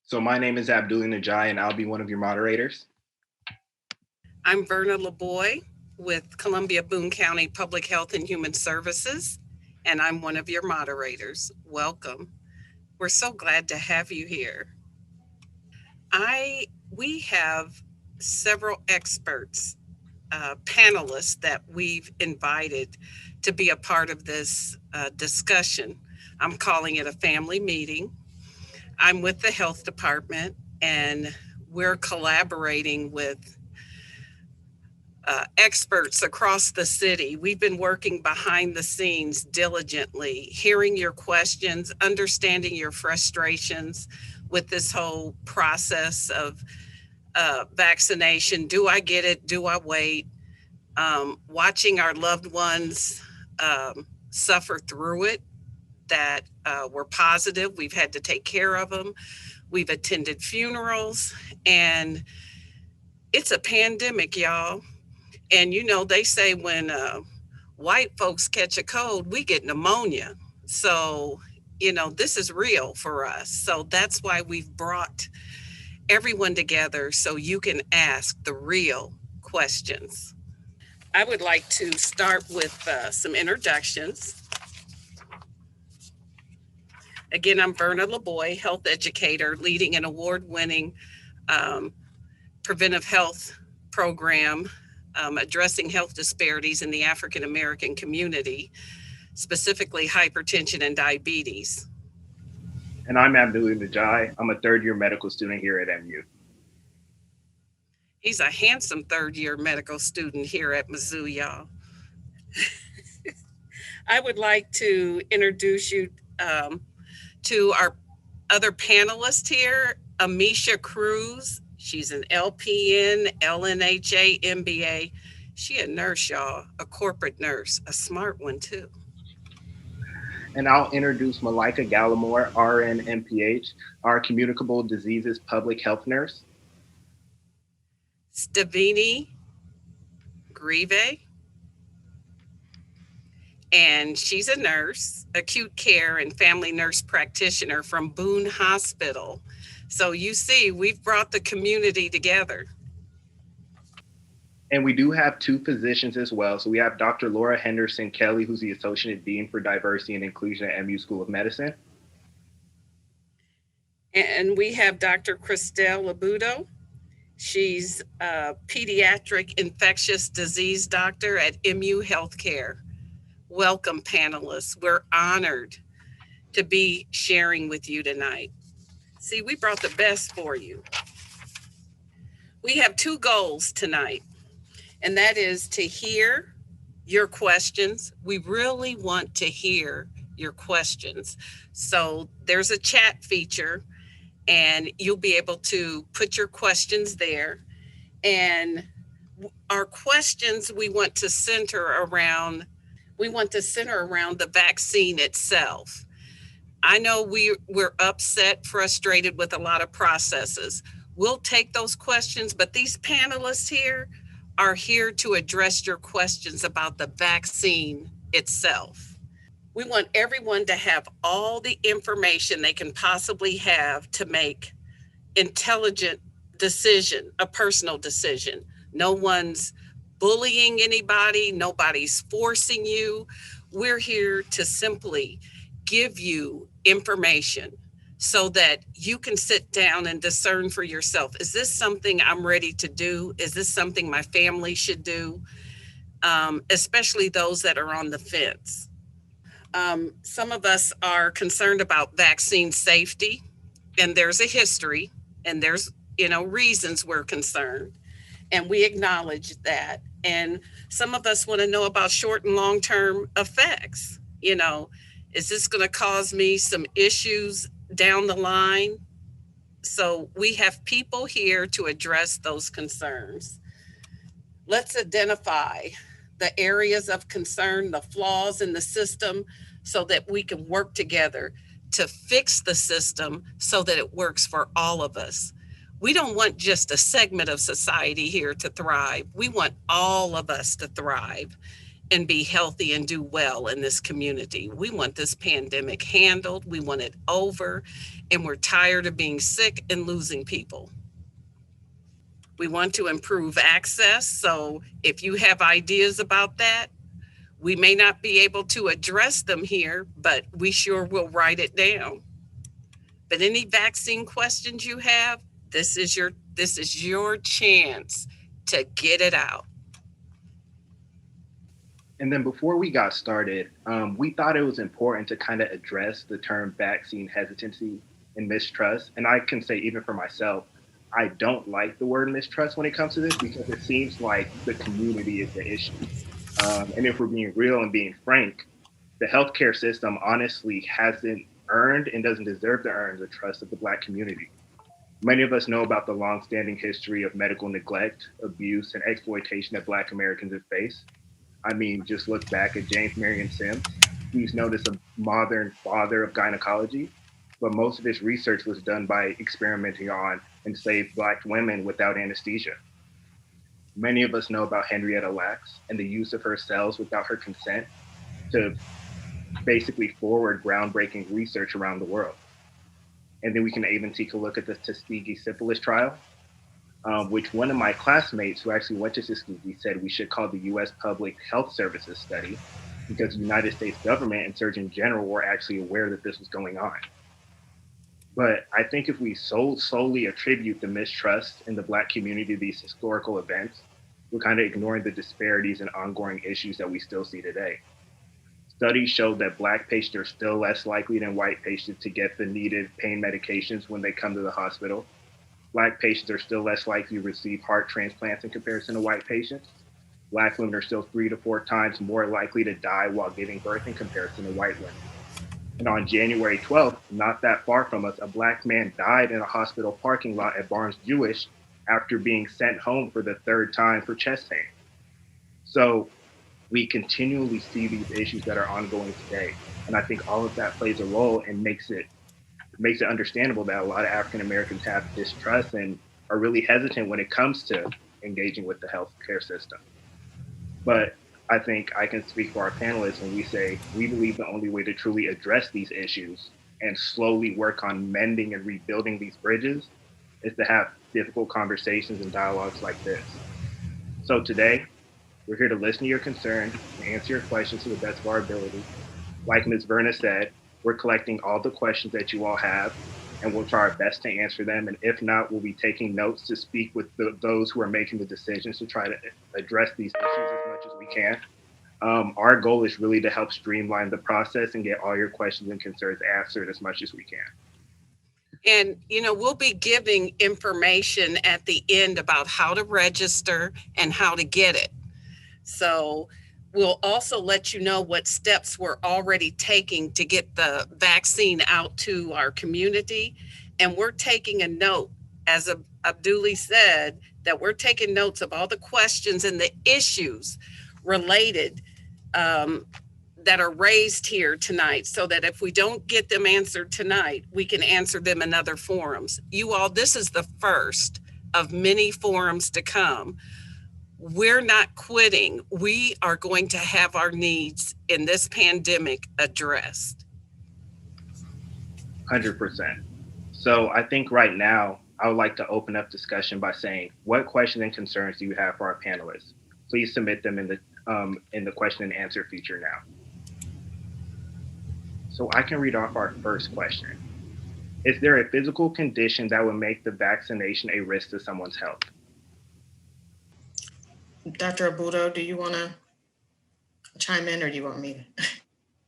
So my name is Abdul Najai, and I'll be one of your moderators. I'm Verna LeBoy with Columbia Boone County Public Health and Human Services, and I'm one of your moderators. Welcome. We're so glad to have you here. We have several experts, panelists that we've invited to be a part of this discussion. I'm calling it a family meeting. I'm with the health department, and we're collaborating with experts across the city. We've been working behind the scenes diligently, hearing your questions, understanding your frustrations with this whole process of vaccination. Do I get it? Do I wait? Watching our loved ones suffer through it that were positive. We've had to take care of them. We've attended funerals, and it's a pandemic, y'all. And they say when white folks catch a cold, we get pneumonia. So, this is real for us. So that's why we've brought everyone together so you can ask the real questions. I would like to start with some introductions. Again, I'm Verna LeBoy, health educator, leading an award-winning preventive health program addressing health disparities in the African American community, specifically hypertension and diabetes. And I'm Abdul Najai. I'm a third-year medical student here at MU. He's a handsome third-year medical student here at Mizzou, y'all. I would like to introduce you to our other panelist here, Amisha Cruz. She's an LPN, LNHA, MBA. She a nurse, y'all, a corporate nurse, a smart one too. And I'll introduce Malika Gallimore, RN, MPH, our communicable diseases public health nurse. Stavini Grieve, and she's a nurse, acute care and family nurse practitioner from Boone Hospital. So you see, we've brought the community together. And we do have two physicians as well. So we have Dr. Laura Henderson Kelly, who's the Associate Dean for Diversity and Inclusion at MU School of Medicine. And we have Dr. Christelle Labudo. She's a pediatric infectious disease doctor at MU Healthcare. Welcome, panelists. We're honored to be sharing with you tonight. See, we brought the best for you. We have two goals tonight, and that is to hear your questions. We really want to hear your questions. So there's a chat feature, and you'll be able to put your questions there. And our questions we want to center around the vaccine itself. I know we're upset, frustrated with a lot of processes. We'll take those questions, but these panelists here are here to address your questions about the vaccine itself. We want everyone to have all the information they can possibly have to make intelligent decision, a personal decision. No one's bullying anybody. Nobody's forcing you. We're here to simply give you information so that you can sit down and discern for yourself. Is this something I'm ready to do? Is this something my family should do? Especially those that are on the fence. Some of us are concerned about vaccine safety, and there's a history, and there's reasons we're concerned, and we acknowledge that. And some of us want to know about short and long-term effects. Is this going to cause me some issues down the line? So we have people here to address those concerns. Let's identify the areas of concern, the flaws in the system, so that we can work together to fix the system so that it works for all of us. We don't want just a segment of society here to thrive. We want all of us to thrive. and be healthy and do well in this community. We want this pandemic handled, we want it over, and we're tired of being sick and losing people. We want to improve access. So if you have ideas about that, we may not be able to address them here, but we sure will write it down. But any vaccine questions you have, this is your chance to get it out. And then before we got started, we thought it was important to kind of address the term vaccine hesitancy and mistrust. And I can say, even for myself, I don't like the word mistrust when it comes to this because it seems like the community is the issue. And if we're being real and being frank, the healthcare system honestly hasn't earned and doesn't deserve to earn the trust of the Black community. Many of us know about the longstanding history of medical neglect, abuse, and exploitation that Black Americans have faced. I mean, just look back at James Marion Sims. He's known as a modern father of gynecology, but most of his research was done by experimenting on enslaved Black women without anesthesia. Many of us know about Henrietta Lacks and the use of her cells without her consent to basically forward groundbreaking research around the world. And then we can even take a look at the Tuskegee syphilis trial, which one of my classmates who actually went to Tuskegee said we should call the U.S. Public Health Services study because the United States government and Surgeon General were actually aware that this was going on. But I think if we solely attribute the mistrust in the Black community to these historical events, we're kind of ignoring the disparities and ongoing issues that we still see today. Studies show that Black patients are still less likely than white patients to get the needed pain medications when they come to the hospital. Black patients are still less likely to receive heart transplants in comparison to white patients. Black women are still 3 to 4 times more likely to die while giving birth in comparison to white women. And on January 12th, not that far from us, a Black man died in a hospital parking lot at Barnes Jewish after being sent home for the third time for chest pain. So we continually see these issues that are ongoing today. And I think all of that plays a role and makes it understandable that a lot of African Americans have distrust and are really hesitant when it comes to engaging with the healthcare system. But I think I can speak for our panelists when we say we believe the only way to truly address these issues and slowly work on mending and rebuilding these bridges is to have difficult conversations and dialogues like this. So today, we're here to listen to your concerns and answer your questions to the best of our ability. Like Ms. Verna said, we're collecting all the questions that you all have, and we'll try our best to answer them. And if not, we'll be taking notes to speak with those who are making the decisions to try to address these issues as much as we can. Our goal is really to help streamline the process and get all your questions and concerns answered as much as we can. And, we'll be giving information at the end about how to register and how to get it. So we'll also let you know what steps we're already taking to get the vaccine out to our community. And we're taking a note, as Abduli said, that we're taking notes of all the questions and the issues related that are raised here tonight, so that if we don't get them answered tonight, we can answer them in other forums. You all, this is the first of many forums to come. We're not quitting. We are going to have our needs in this pandemic addressed. 100%. So I think right now, I would like to open up discussion by saying, what questions and concerns do you have for our panelists? Please submit them in the question and answer feature now. So I can read off our first question. Is there a physical condition that would make the vaccination a risk to someone's health? Dr. Abudo, do you want to chime in or do you want me to?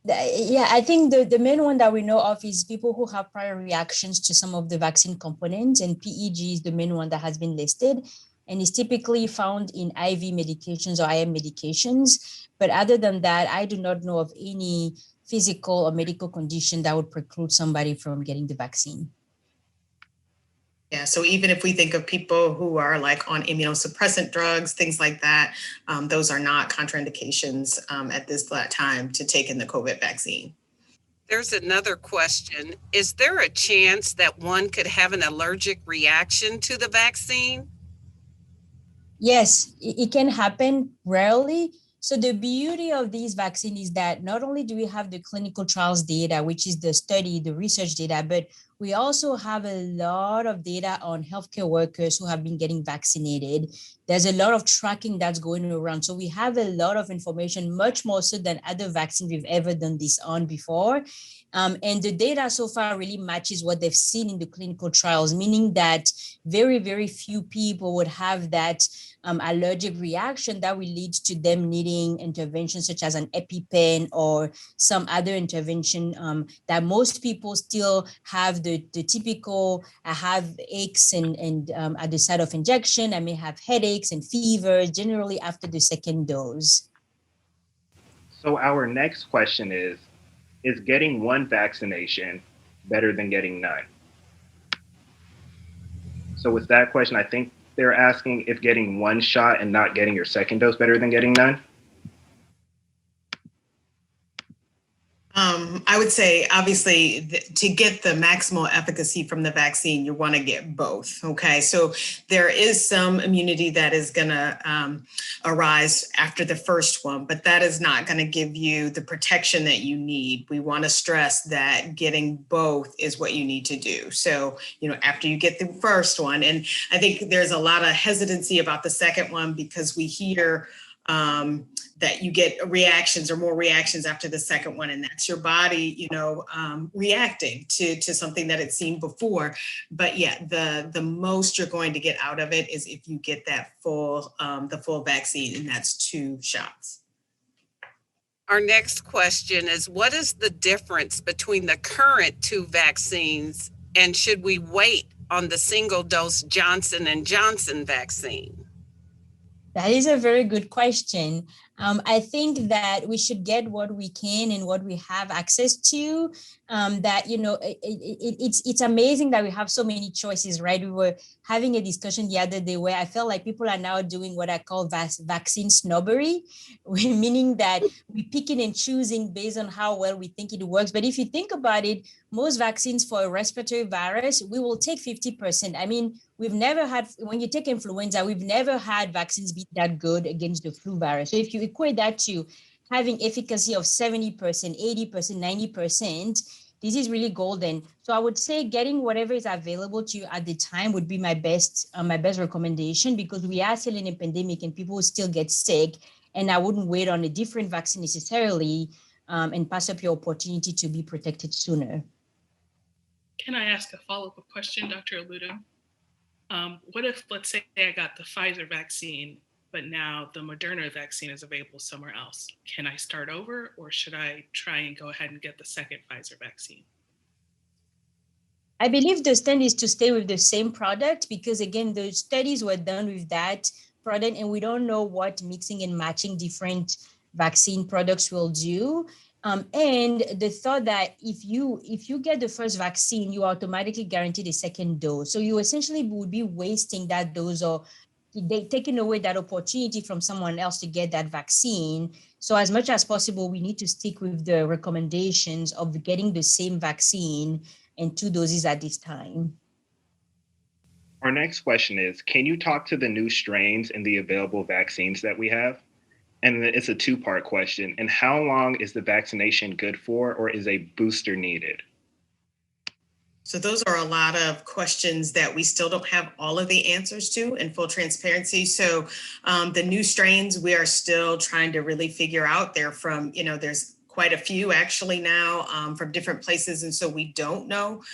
Yeah, I think the main one that we know of is people who have prior reactions to some of the vaccine components, and PEG is the main one that has been listed and is typically found in IV medications or IM medications. But other than that, I do not know of any physical or medical condition that would preclude somebody from getting the vaccine. Yeah, so even if we think of people who are like on immunosuppressant drugs, things like that, those are not contraindications at this time to take in the COVID vaccine. There's another question. Is there a chance that one could have an allergic reaction to the vaccine? Yes, it can happen rarely, So the beauty of these vaccines is that not only do we have the clinical trials data, which is the study, the research data, but we also have a lot of data on healthcare workers who have been getting vaccinated. There's a lot of tracking that's going around. So we have a lot of information, much more so than other vaccines we've ever done this on before. And the data so far really matches what they've seen in the clinical trials, meaning that very, very few people would have that allergic reaction that will lead to them needing interventions such as an EpiPen or some other intervention that most people still have the typical, I have aches and at the site of injection, I may have headaches and fevers generally after the second dose. So our next question is getting one vaccination better than getting none? So with that question, I think they're asking if getting one shot and not getting your second dose better than getting none. I would say, obviously, to get the maximal efficacy from the vaccine, you want to get both. Okay, so there is some immunity that is going to arise after the first one, but that is not going to give you the protection that you need. We want to stress that getting both is what you need to do. So, after you get the first one, and I think there's a lot of hesitancy about the second one because we hear that you get reactions or more reactions after the second one, and that's your body, reacting to something that it's seen before. But yeah, the most you're going to get out of it is if you get that the full vaccine, and that's 2 shots. Our next question is, what is the difference between the current 2 vaccines, and should we wait on the single dose Johnson & Johnson vaccine? That is a very good question. I think that we should get what we can and what we have access to. It's amazing that we have so many choices, right? We were having a discussion the other day where I felt like people are now doing what I call vaccine snobbery, meaning that we're picking and choosing based on how well we think it works. But if you think about it, most vaccines for a respiratory virus, we will take 50%. I mean, we've never had, when you take influenza, we've never had vaccines be that good against the flu virus. So if you equate that to having efficacy of 70%, 80%, 90%, this is really golden. So I would say getting whatever is available to you at the time would be my best recommendation, because we are still in a pandemic and people will still get sick. And I wouldn't wait on a different vaccine necessarily and pass up your opportunity to be protected sooner. Can I ask a follow-up question, Dr. Aludo? What if, let's say I got the Pfizer vaccine, but now the Moderna vaccine is available somewhere else? Can I start over, or should I try and go ahead and get the second Pfizer vaccine? I believe the stand is to stay with the same product, because again, the studies were done with that product and we don't know what mixing and matching different vaccine products will do. And the thought that if you get the first vaccine, you automatically guaranteed a second dose. So you essentially would be wasting that dose, or they taking away that opportunity from someone else to get that vaccine. So as much as possible, we need to stick with the recommendations of getting the same vaccine and 2 doses at this time. Our next question is, can you talk to the new strains and the available vaccines that we have? And it's a 2-part question. And how long is the vaccination good for, or is a booster needed? So those are a lot of questions that we still don't have all of the answers to, in full transparency. So the new strains, we are still trying to really figure out. They're from, there's quite a few actually now from different places. And so we don't know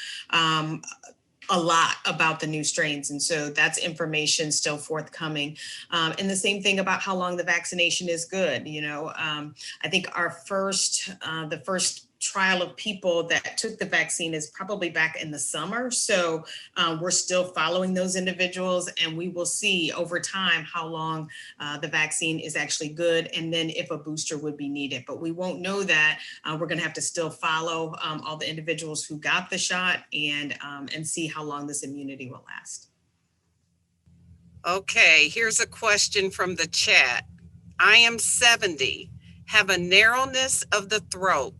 a lot about the new strains. And so that's information still forthcoming. And the same thing about how long the vaccination is good. I think the first trial of people that took the vaccine is probably back in the summer. So we're still following those individuals, and we will see over time how long the vaccine is actually good, and then if a booster would be needed. But we won't know that. We're going to have to still follow all the individuals who got the shot and see how long this immunity will last. Okay, here's a question from the chat. I am 70, have a narrowness of the throat.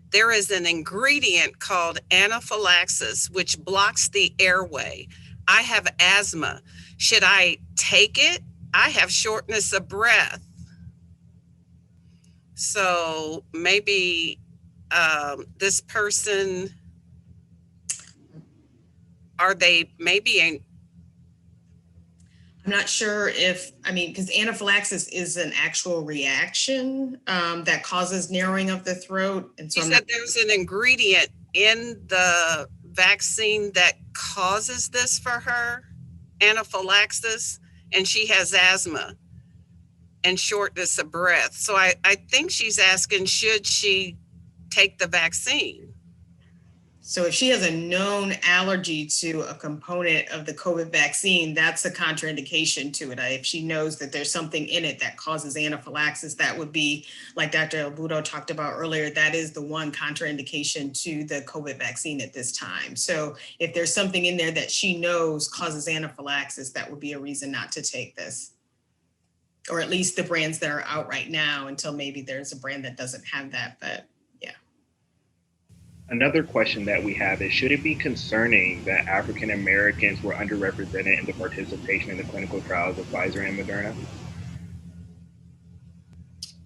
There is an ingredient called anaphylaxis, which blocks the airway. I have asthma. Should I take it? I have shortness of breath. So maybe this person, are they maybe I'm not sure if, I mean, because anaphylaxis is an actual reaction that causes narrowing of the throat. And so you I'm said not, there's an ingredient in the vaccine that causes this for her, anaphylaxis, and she has asthma and shortness of breath. So I think she's asking, should she take the vaccine? so if she has a known allergy to a component of the COVID vaccine, that's a contraindication to it. If she knows that there's something in it that causes anaphylaxis, that would be, like Dr. Albuto talked about earlier, that is the one contraindication to the COVID vaccine at this time. So if there's something in there that she knows causes anaphylaxis, that would be a reason not to take this. Or at least the brands that are out right now, until maybe there's a brand that doesn't have that, but yeah. Another question that we have is, should it be concerning that African Americans were underrepresented in the participation in the clinical trials of Pfizer and Moderna?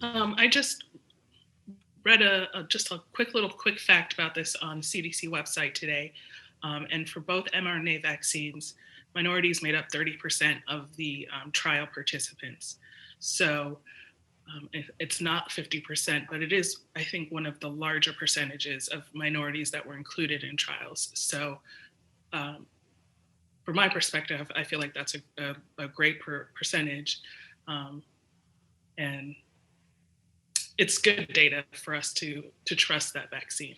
I just read just a quick fact about this on CDC website today. And for both mRNA vaccines, minorities made up 30% of the trial participants. So it's not 50%, but it is, I think, one of the larger percentages of minorities that were included in trials. So from my perspective, I feel like that's a great percentage. And it's good data for us to trust that vaccine.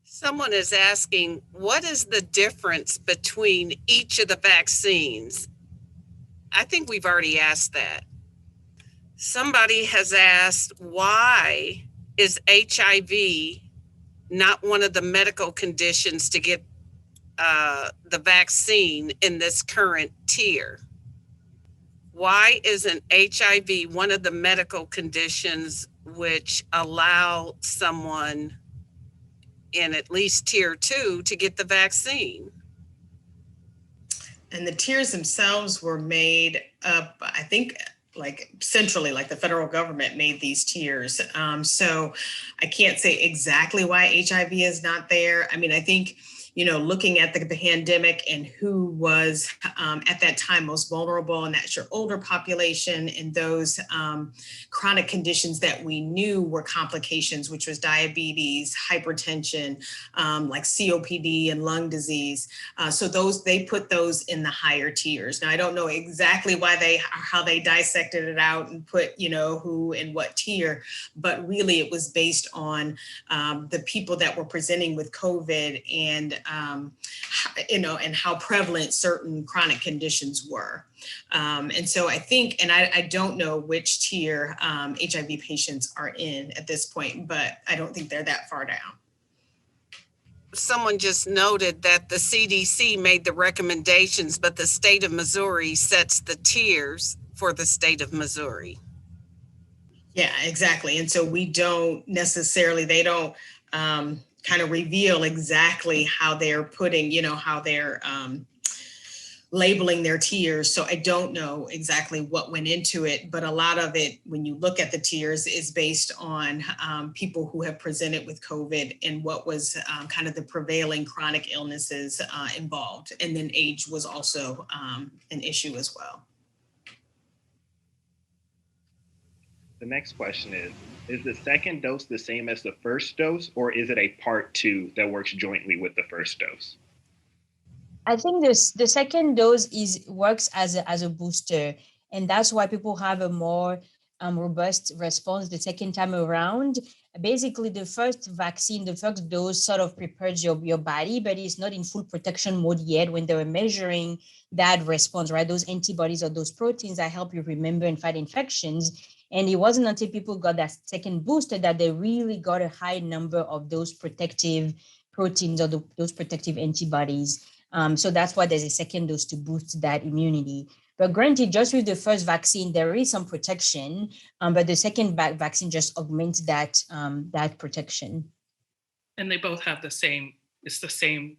Someone is asking, what is the difference between each of the vaccines? I think we've already asked that. Somebody has asked, why is HIV not one of the medical conditions to get the vaccine in this current tier? Why isn't HIV one of the medical conditions which allow someone in at least tier 2 to get the vaccine? And the tiers themselves were made up, I think, like centrally, like the federal government made these tiers. So I can't say exactly why HIV is not there. I mean, I think, looking at the pandemic and who was at that time most vulnerable, and that's your older population and those chronic conditions that we knew were complications, which was diabetes, hypertension, like COPD and lung disease. So they put those in the higher tiers. Now, I don't know exactly how they dissected it out and put, who in what tier, but really it was based on the people that were presenting with COVID and and how prevalent certain chronic conditions were. And so I think, and I don't know which tier HIV patients are in at this point, but I don't think they're that far down. Someone just noted that the CDC made the recommendations, but the state of Missouri sets the tiers for the state of Missouri. Yeah, exactly. And so they don't kind of reveal exactly how they're putting, how they're labeling their tiers. So I don't know exactly what went into it, but a lot of it, when you look at the tiers, is based on people who have presented with COVID and what was kind of the prevailing chronic illnesses involved. And then age was also an issue as well. The next question is the second dose the same as the first dose, or is it a part 2 that works jointly with the first dose? I think the second dose works as a booster, and that's why people have a more robust response the second time around. Basically, the first vaccine, the first dose sort of prepares your body, but it's not in full protection mode yet when they were measuring that response, right? Those antibodies or those proteins that help you remember and fight infections. And it wasn't until people got that second booster that they really got a high number of those protective proteins or those protective antibodies. So that's why there's a second dose to boost that immunity. But granted, just with the first vaccine, there is some protection, but the second vaccine just augments that protection. And they both have it's the same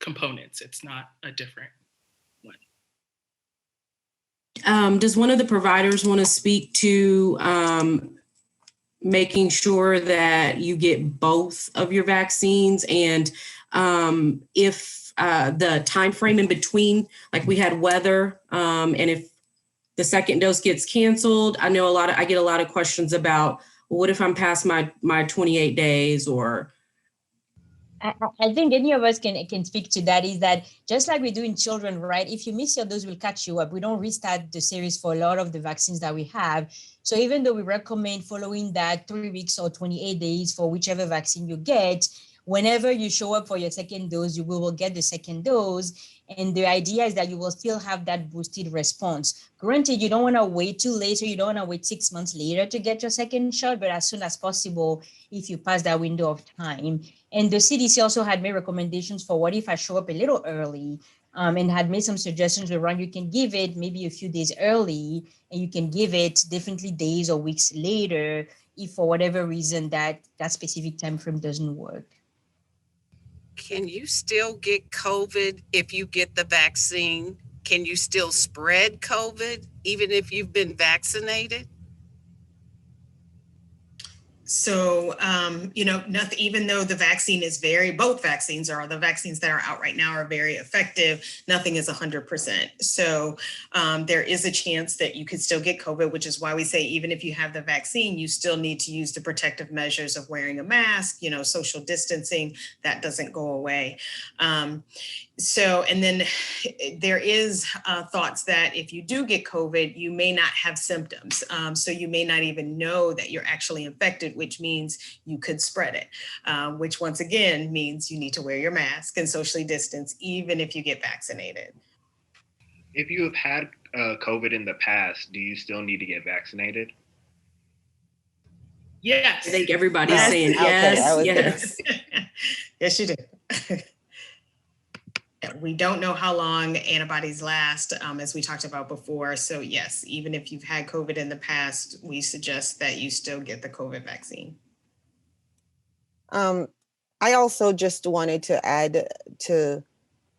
components. It's not a different one. Does one of the providers want to speak to making sure that you get both of your vaccines, and if the time frame in between, like we had weather, and if the second dose gets canceled. I know I get a lot of questions about, well, what if I'm past my 28 days or. I think any of us can speak to that, is that just like we do in children, right? If you miss your dose, we'll catch you up. We don't restart the series for a lot of the vaccines that we have. So even though we recommend following that 3 weeks or 28 days for whichever vaccine you get, whenever you show up for your second dose, you will get the second dose. And the idea is that you will still have that boosted response. Granted, you don't want to wait too late, so you don't want to wait 6 months later to get your second shot, but as soon as possible, if you pass that window of time. And the CDC also had made recommendations for what if I show up a little early, and had made some suggestions around you can give it maybe a few days early, and you can give it definitely days or weeks later if for whatever reason that specific time frame doesn't work. Can you still get COVID if you get the vaccine? Can you still spread COVID even if you've been vaccinated? So, nothing, even though the vaccine is both vaccines, or the vaccines that are out right now, are very effective, nothing is 100%. So there is a chance that you could still get COVID, which is why we say, even if you have the vaccine, you still need to use the protective measures of wearing a mask, social distancing. That doesn't go away. And then there is thoughts that if you do get COVID, you may not have symptoms. So you may not even know that you're actually infected, which means you could spread it, which once again means you need to wear your mask and socially distance, even if you get vaccinated. If you have had COVID in the past, do you still need to get vaccinated? Yes. I think everybody's Yes. saying Okay, yes. Yes, you do. We don't know how long antibodies last, as we talked about before. So yes, even if you've had COVID in the past, we suggest that you still get the COVID vaccine. I also just wanted to add to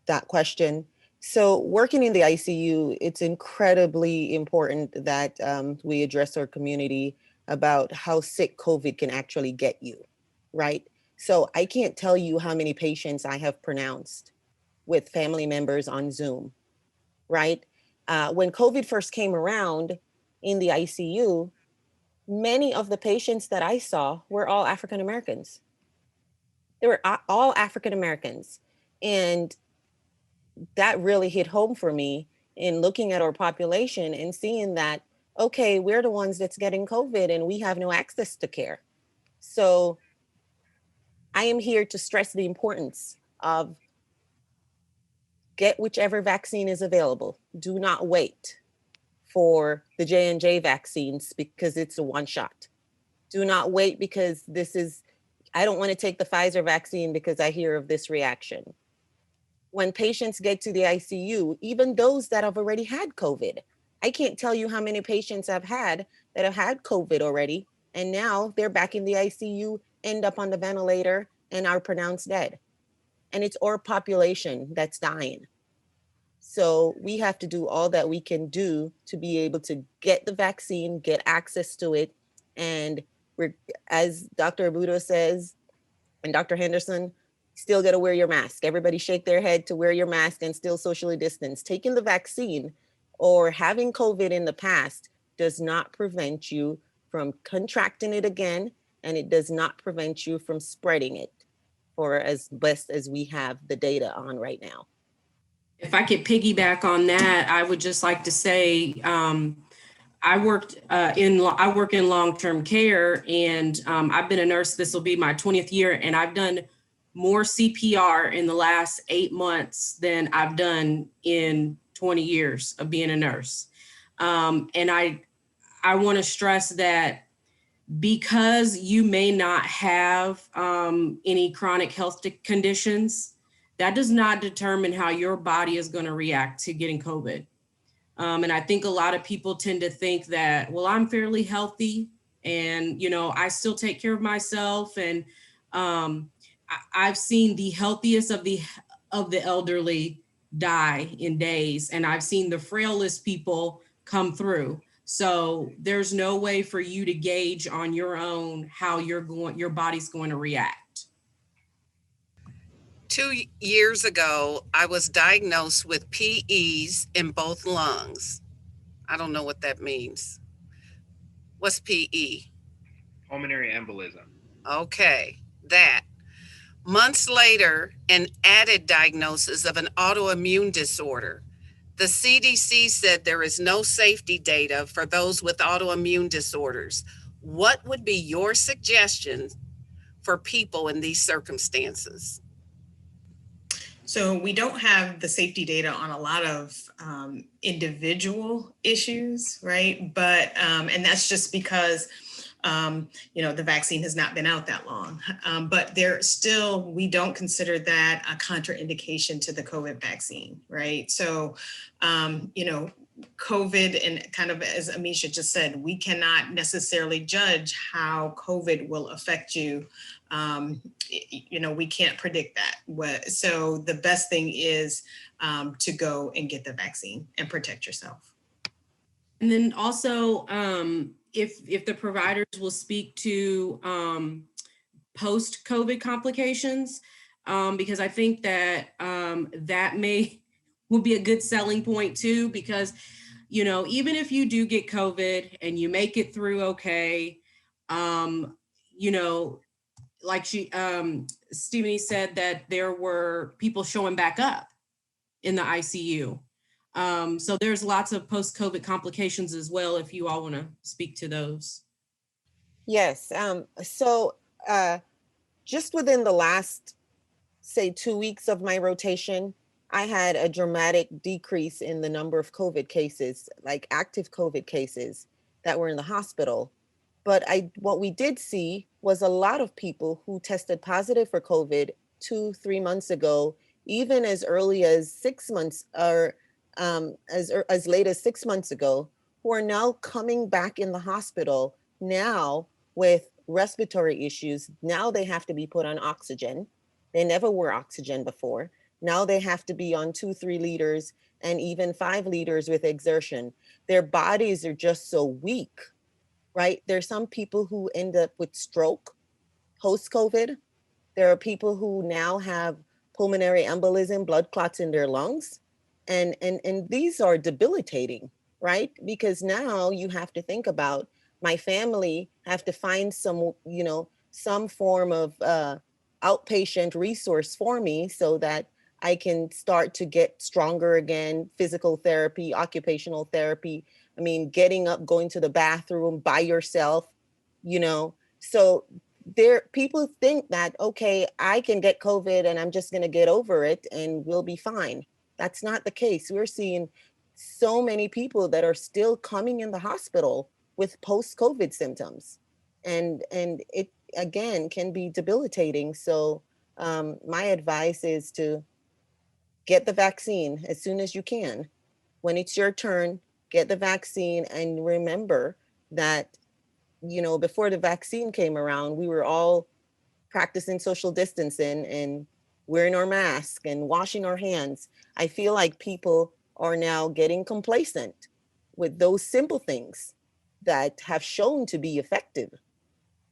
that question. So working in the ICU, it's incredibly important that we address our community about how sick COVID can actually get you, right? So I can't tell you how many patients I have pronounced with family members on Zoom, right? When COVID first came around in the ICU, many of the patients that I saw were all African Americans. They were all African Americans. And that really hit home for me in looking at our population and seeing that, okay, we're the ones that's getting COVID and we have no access to care. So I am here to stress the importance of get whichever vaccine is available. Do not wait for the J&J vaccines because it's a one shot. Do not wait because I don't want to take the Pfizer vaccine because I hear of this reaction. When patients get to the ICU, even those that have already had COVID, I can't tell you how many patients I've had that have had COVID already, and now they're back in the ICU, end up on the ventilator, and are pronounced dead. And it's our population that's dying. So we have to do all that we can do to be able to get the vaccine, get access to it. And as Dr. Abudo says, and Dr. Henderson, still got to wear your mask. Everybody shake their head to wear your mask and still socially distance. Taking the vaccine or having COVID in the past does not prevent you from contracting it again, and it does not prevent you from spreading it, for as best as we have the data on right now. If I could piggyback on that, I would just like to say, I work in long-term care, and I've been a nurse. This will be my 20th year, and I've done more CPR in the last 8 months than I've done in 20 years of being a nurse. And I want to stress that because you may not have any chronic health conditions, that does not determine how your body is going to react to getting COVID. And I think a lot of people tend to think that, well, I'm fairly healthy and, I still take care of myself. And I've seen the healthiest of the elderly die in days, and I've seen the frailest people come through. So there's no way for you to gauge on your own how your body's going to react. 2 years ago, I was diagnosed with PEs in both lungs. I don't know what that means. What's PE? Pulmonary embolism. Okay, that. Months later, an added diagnosis of an autoimmune disorder. The CDC said there is no safety data for those with autoimmune disorders. What would be your suggestion for people in these circumstances? So we don't have the safety data on a lot of individual issues, right? But, and that's just because, the vaccine has not been out that long. But there still, we don't consider that a contraindication to the COVID vaccine, right? So, COVID, and kind of as Amisha just said, we cannot necessarily judge how COVID will affect you. We can't predict that. So the best thing is to go and get the vaccine and protect yourself. And then also, if the providers will speak to post-COVID complications, because I think that that will be a good selling point too, because, even if you do get COVID and you make it through okay, like Stephanie said that there were people showing back up in the ICU. So there's lots of post-COVID complications as well, if you all want to speak to those. Yes. Just within the last, say, 2 weeks of my rotation, I had a dramatic decrease in the number of COVID cases, like active COVID cases that were in the hospital. But what we did see was a lot of people who tested positive for COVID 2-3 months ago, even as early as 6 months, or as late as 6 months ago, who are now coming back in the hospital now with respiratory issues. Now they have to be put on oxygen. They never were oxygen before. Now they have to be on 2-3 liters and even 5 liters with exertion. Their bodies are just so weak, right? There's some people who end up with stroke post-COVID. There are people who now have pulmonary embolism, blood clots in their lungs. And these are debilitating, right? Because now you have to think about, my family have to find some form of outpatient resource for me so that I can start to get stronger again, physical therapy, occupational therapy. I mean, getting up, going to the bathroom by yourself, So people think that, okay, I can get COVID and I'm just going to get over it and we'll be fine. That's not the case. We're seeing so many people that are still coming in the hospital with post-COVID symptoms. And it, again, can be debilitating. So my advice is to get the vaccine as soon as you can. When it's your turn, get the vaccine. And remember that, before the vaccine came around, we were all practicing social distancing and wearing our mask and washing our hands. I feel like people are now getting complacent with those simple things that have shown to be effective,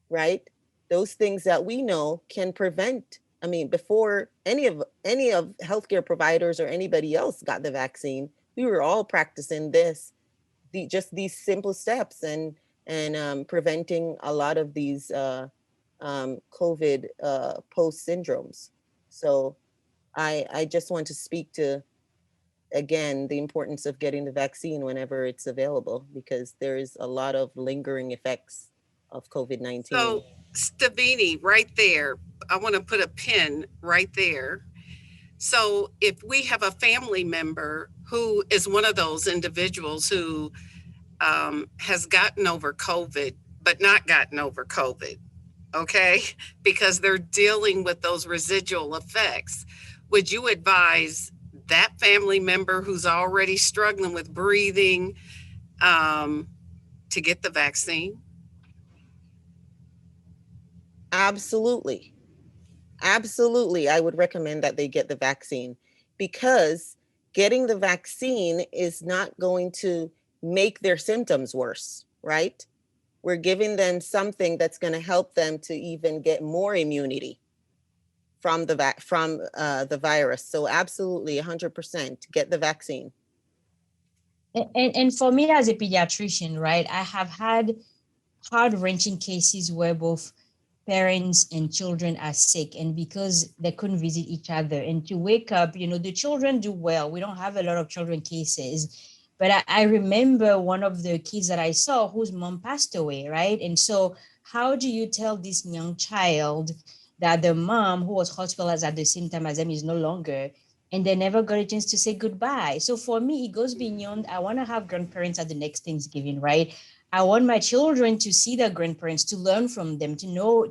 right? Those things that we know can prevent. I mean, before any of healthcare providers or anybody else got the vaccine, we were all practicing just these simple steps and preventing a lot of these COVID post syndromes. So I just want to speak to, again, the importance of getting the vaccine whenever it's available, because there is a lot of lingering effects of COVID-19. So, Stavini, right there, I want to put a pin right there. So if we have a family member who is one of those individuals who has gotten over COVID, but not gotten over COVID, okay, because they're dealing with those residual effects, would you advise that family member who's already struggling with breathing to get the vaccine? Absolutely. Absolutely. I would recommend that they get the vaccine, because getting the vaccine is not going to make their symptoms worse, right? We're giving them something that's going to help them to even get more immunity from the virus. So absolutely 100% get the vaccine. And for me as a pediatrician, right, I have had heart-wrenching cases where both parents and children are sick, and because they couldn't visit each other, and to wake up, the children do well. We don't have a lot of children cases, but I remember one of the kids that I saw whose mom passed away, right? And so how do you tell this young child that the mom who was hospitalized at the same time as them is no longer, and they never got a chance to say goodbye? So for me, it goes beyond, I want to have grandparents at the next Thanksgiving, right? I want my children to see their grandparents, to learn from them, to know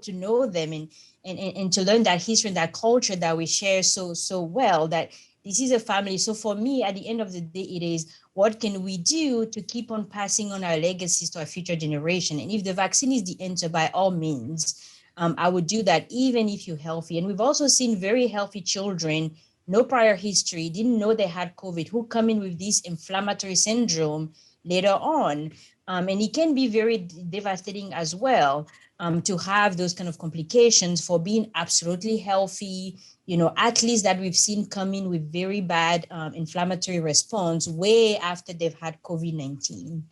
them, and to learn that history and that culture that we share so well, that this is a family. So for me, at the end of the day, it is, what can we do to keep on passing on our legacies to our future generation? And if the vaccine is the answer, by all means, I would do that, even if you're healthy. And we've also seen very healthy children, no prior history, didn't know they had COVID, who come in with this inflammatory syndrome later on. And it can be very devastating as well, to have those kind of complications for being absolutely healthy, athletes that we've seen come in with very bad inflammatory response way after they've had COVID-19.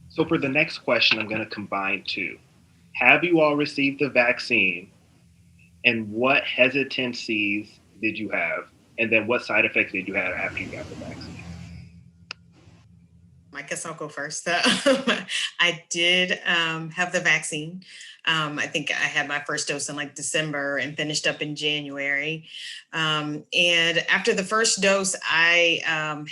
So for the next question, I'm going to combine two. Have you all received the vaccine, and what hesitancies did you have? And then what side effects did you have after you got the vaccine? I guess I'll go first. I did have the vaccine. I think I had my first dose in like December and finished up in January. And after the first dose, I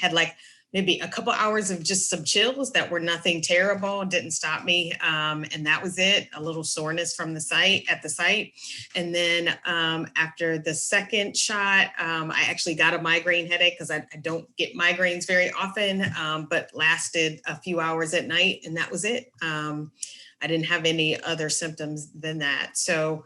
had like maybe a couple hours of just some chills that were nothing terrible, didn't stop me. And that was it, a little soreness from the site. And then after the second shot, I actually got a migraine headache because I don't get migraines very often, but lasted a few hours at night, and that was it. I didn't have any other symptoms than that. So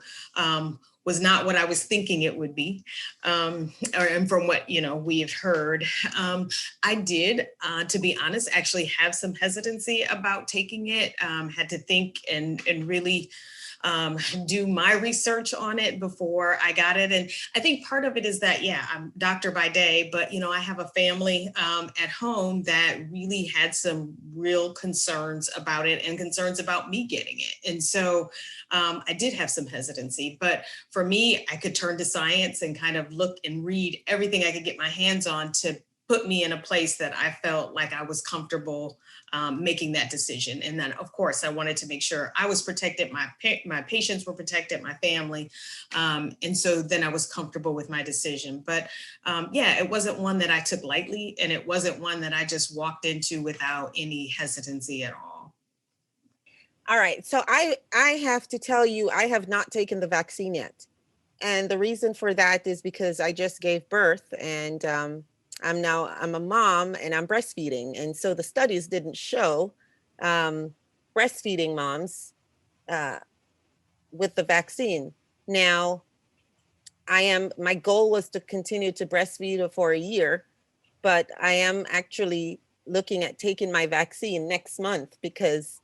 was not what I was thinking it would be, and from what we have heard. I did, to be honest, actually have some hesitancy about taking it. Had to think and really do my research on it before I got it. And I think part of it is that, I'm doctor by day, but I have a family at home that really had some real concerns about it and concerns about me getting it. And so I did have some hesitancy, but for me, I could turn to science and kind of look and read everything I could get my hands on to put me in a place that I felt like I was comfortable making that decision. And then, of course, I wanted to make sure I was protected, my patients were protected, my family. And so then I was comfortable with my decision. But it wasn't one that I took lightly, and it wasn't one that I just walked into without any hesitancy at all. All right. So I have to tell you, I have not taken the vaccine yet. And the reason for that is because I just gave birth, and I'm a mom, and I'm breastfeeding. And so the studies didn't show breastfeeding moms with the vaccine. Now, my goal was to continue to breastfeed for a year, but I am actually looking at taking my vaccine next month because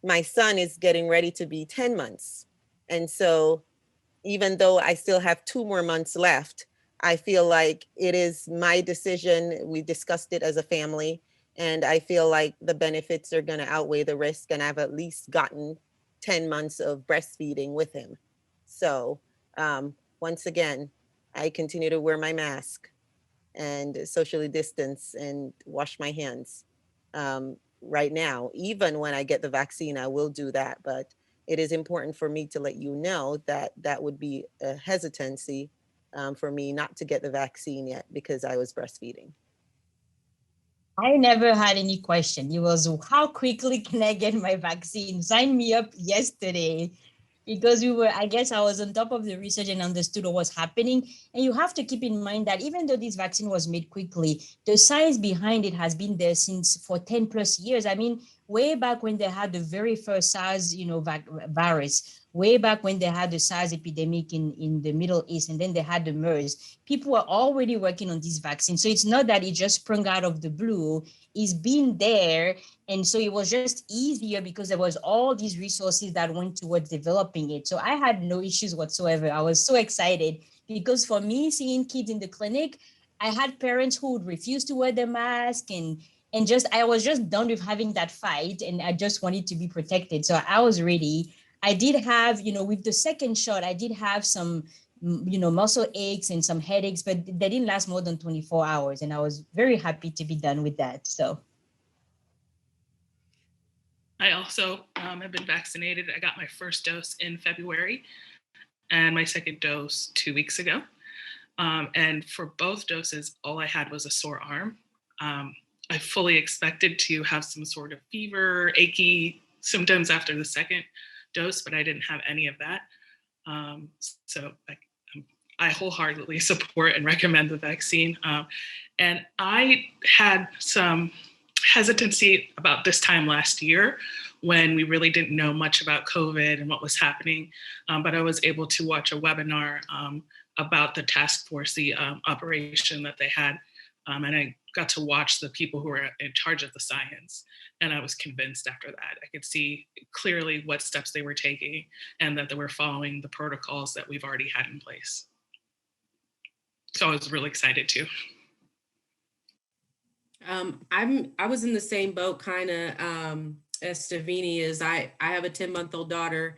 my son is getting ready to be 10 months. And so even though I still have 2 more months left, I feel like it is my decision. We discussed it as a family, and I feel like the benefits are going to outweigh the risk. And I've at least gotten 10 months of breastfeeding with him. So once again, I continue to wear my mask and socially distance and wash my hands. Right now, even when I get the vaccine, I will do that. But it is important for me to let you know that that would be a hesitancy for me not to get the vaccine yet because I was breastfeeding. I never had any question. It was, how quickly can I get my vaccine? Sign me up yesterday. Because I guess I was on top of the research and understood what was happening. And you have to keep in mind that even though this vaccine was made quickly, the science behind it has been there for 10 plus years. I mean, way back when they had the very first SARS, virus, way back when they had the SARS epidemic in the Middle East, and then they had the MERS, people were already working on this vaccine. So it's not that it just sprung out of the blue, it's been there. And so it was just easier because there was all these resources that went towards developing it. So I had no issues whatsoever. I was so excited because for me, seeing kids in the clinic, I had parents who would refuse to wear the mask, and just I was just done with having that fight, and I just wanted to be protected. So I was ready. I did have, with the second shot, I did have some, muscle aches and some headaches, but they didn't last more than 24 hours. And I was very happy to be done with that. So. I also have been vaccinated. I got my first dose in February and my second dose 2 weeks ago. And for both doses, all I had was a sore arm. I fully expected to have some sort of fever, achy symptoms after the second dose, but I didn't have any of that. So I wholeheartedly support and recommend the vaccine. And I had some hesitancy about this time last year when we really didn't know much about COVID and what was happening. But I was able to watch a webinar about the task force, the operation that they had. And I got to watch the people who were in charge of the science. And I was convinced after that. I could see clearly what steps they were taking and that they were following the protocols that we've already had in place. So I was really excited too. I was in the same boat kind of as Stavini is. I have a 10-month-old daughter.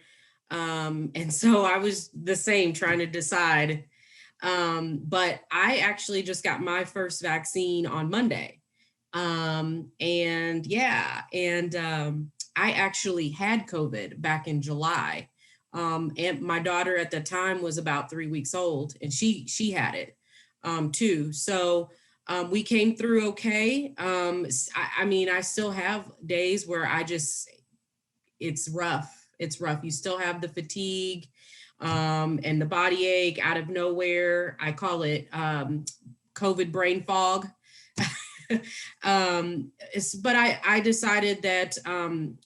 And so I was the same trying to decide. But I actually just got my first vaccine on Monday. And I actually had COVID back in July. And my daughter at the time was about 3 weeks old, and she had it too. So we came through okay. I mean, I still have days where it's rough. It's rough. You still have the fatigue and the body ache out of nowhere. I call it COVID brain fog. But I decided that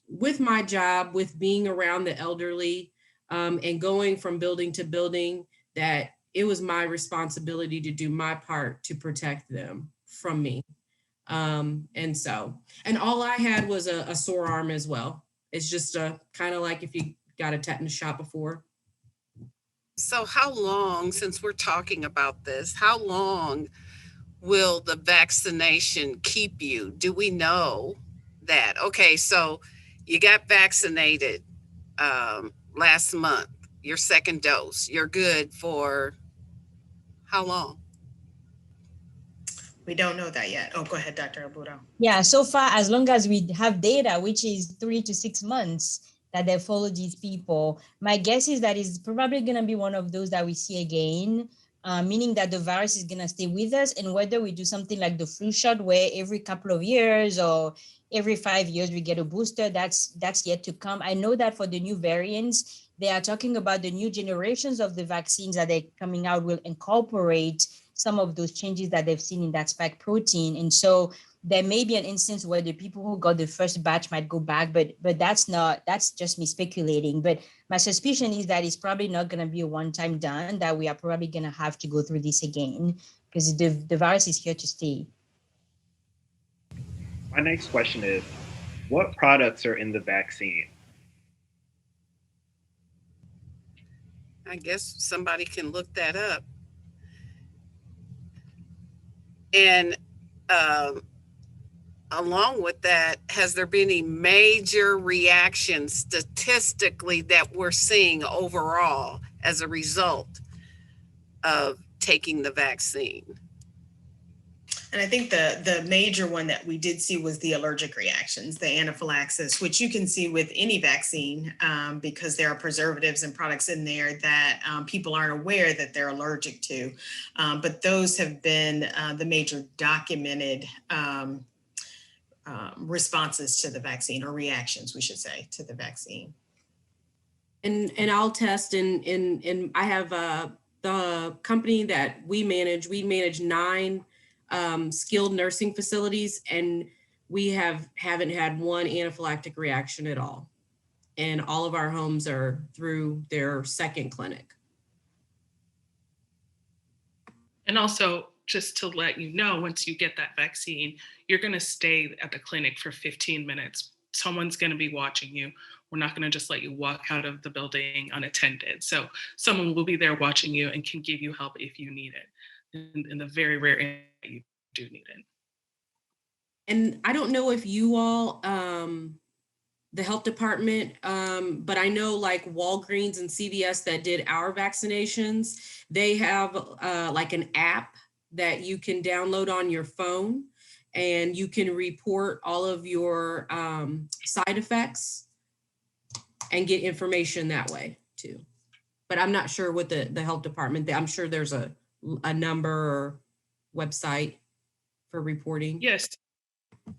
with my job, with being around the elderly and going from building to building, that it was my responsibility to do my part to protect them from me. And all I had was a sore arm as well. It's just kind of like if you got a tetanus shot before. So how long, since we're talking about this, how long will the vaccination keep you? Do we know that? Okay, so you got vaccinated last month, your second dose. You're good for how long? We don't know that yet. Oh, go ahead, Dr. Albudo. Yeah, so far, as long as we have data, which is 3 to 6 months that they follow these people, my guess is that it's probably going to be one of those that we see again, meaning that the virus is going to stay with us. And whether we do something like the flu shot, where every couple of years or every 5 years we get a booster, that's yet to come. I know that for the new variants, they are talking about the new generations of the vaccines that are coming out will incorporate some of those changes that they've seen in that spike protein. And so there may be an instance where the people who got the first batch might go back, but that's just me speculating. But my suspicion is that it's probably not going to be a one-time done, that we are probably going to have to go through this again because the virus is here to stay. My next question is, what products are in the vaccine? I guess somebody can look that up. And along with that, has there been any major reactions statistically that we're seeing overall as a result of taking the vaccine? And I think the major one that we did see was the allergic reactions, the anaphylaxis, which you can see with any vaccine because there are preservatives and products in there that people aren't aware that they're allergic to. But those have been the major documented responses to the vaccine, or reactions, we should say, to the vaccine. And I'll test and I have the company that we manage 9 skilled nursing facilities, and we haven't had one anaphylactic reaction at all. And all of our homes are through their second clinic. And also, just to let you know, once you get that vaccine, you're going to stay at the clinic for 15 minutes. Someone's going to be watching you. We're not going to just let you walk out of the building unattended. So someone will be there watching you and can give you help if you need it. In the very rare instance that you do need it. And I don't know if you all, the health department, but I know like Walgreens and CVS that did our vaccinations, they have like an app that you can download on your phone, and you can report all of your side effects and get information that way too. But I'm not sure what the health department, I'm sure there's a number or website for reporting. Yes,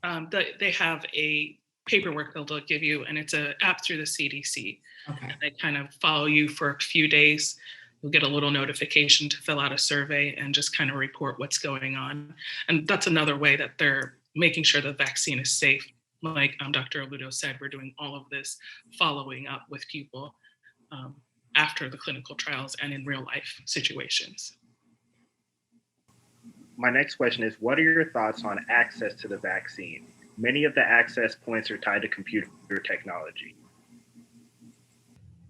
they have a paperwork they'll give you, and it's an app through the CDC. Okay. And they kind of follow you for a few days. You'll get a little notification to fill out a survey and just kind of report what's going on. And that's another way that they're making sure the vaccine is safe. Like Dr. Aludo said, we're doing all of this following up with people after the clinical trials and in real life situations. My next question is, what are your thoughts on access to the vaccine? Many of the access points are tied to computer technology.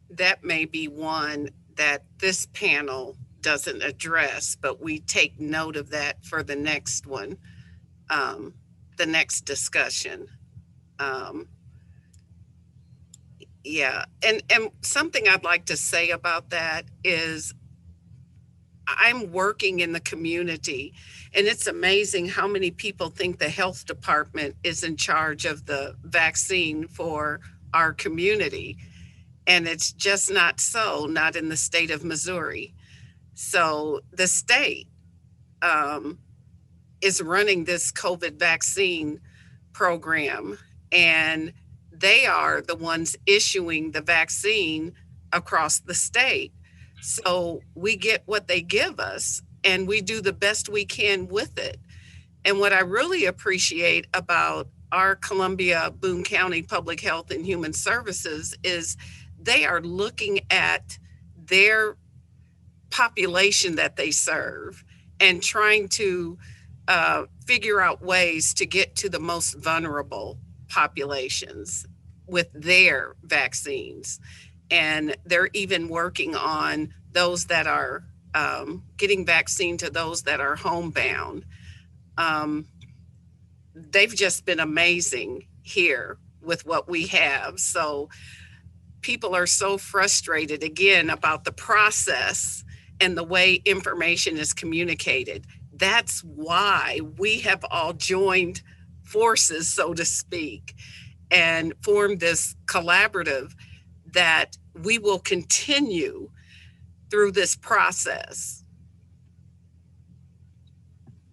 That may be one that this panel doesn't address, but we take note of that for the next one, the next discussion. Yeah, and something I'd like to say about that is I'm working in the community, and it's amazing how many people think the health department is in charge of the vaccine for our community. And it's just not so, not in the state of Missouri. So the state is running this COVID vaccine program, and they are the ones issuing the vaccine across the state. So we get what they give us, and we do the best we can with it. And what I really appreciate about our Columbia Boone County Public Health and Human Services is they are looking at their population that they serve and trying to figure out ways to get to the most vulnerable populations with their vaccines. And they're even working on those that are getting vaccine to those that are homebound. They've just been amazing here with what we have. So people are so frustrated again about the process and the way information is communicated. That's why we have all joined forces, so to speak, and formed this collaborative that we will continue through this process.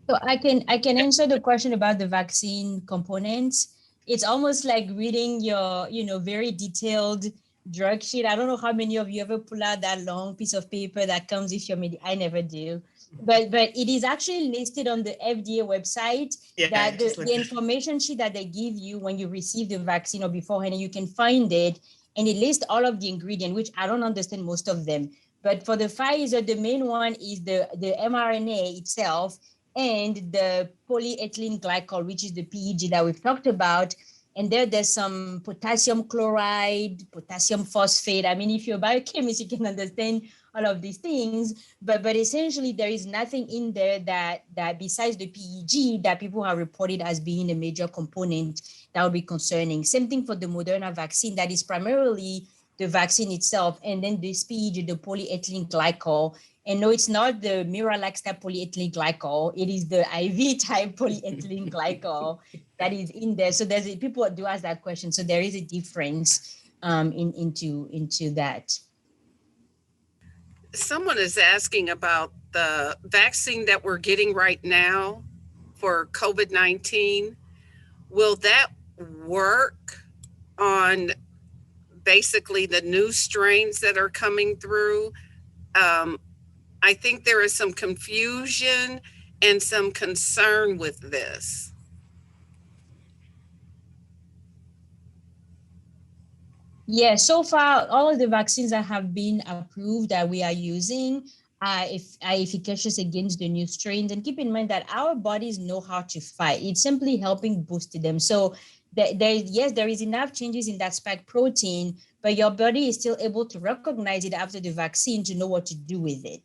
So I can answer the question about the vaccine components. It's almost like reading your, very detailed drug sheet. I don't know how many of you ever pull out that long piece of paper that comes with your I never do. But it is actually listed on the FDA website, that the information sheet that they give you when you receive the vaccine or beforehand, and you can find it, and it lists all of the ingredients, which I don't understand most of them. But for the Pfizer, the main one is the mRNA itself and the polyethylene glycol, which is the PEG that we've talked about. And there's some potassium chloride, potassium phosphate. I mean, if you're a biochemist, you can understand all of these things, but essentially there is nothing in there that besides the PEG that people have reported as being a major component that would be concerning. Same thing for the Moderna vaccine, that is primarily the vaccine itself, and then this PEG, the polyethylene glycol. And no, it's not the Miralax type polyethylene glycol. It is the IV type polyethylene glycol that is in there. So people do ask that question. So there is a difference into that. Someone is asking about the vaccine that we're getting right now for COVID-19. Will that work on basically the new strains that are coming through? I think there is some confusion and some concern with this. Yeah, so far, all of the vaccines that have been approved that we are using are efficacious against the new strains. And keep in mind that our bodies know how to fight. It's simply helping boost them. So yes, there is enough changes in that spike protein, but your body is still able to recognize it after the vaccine to know what to do with it.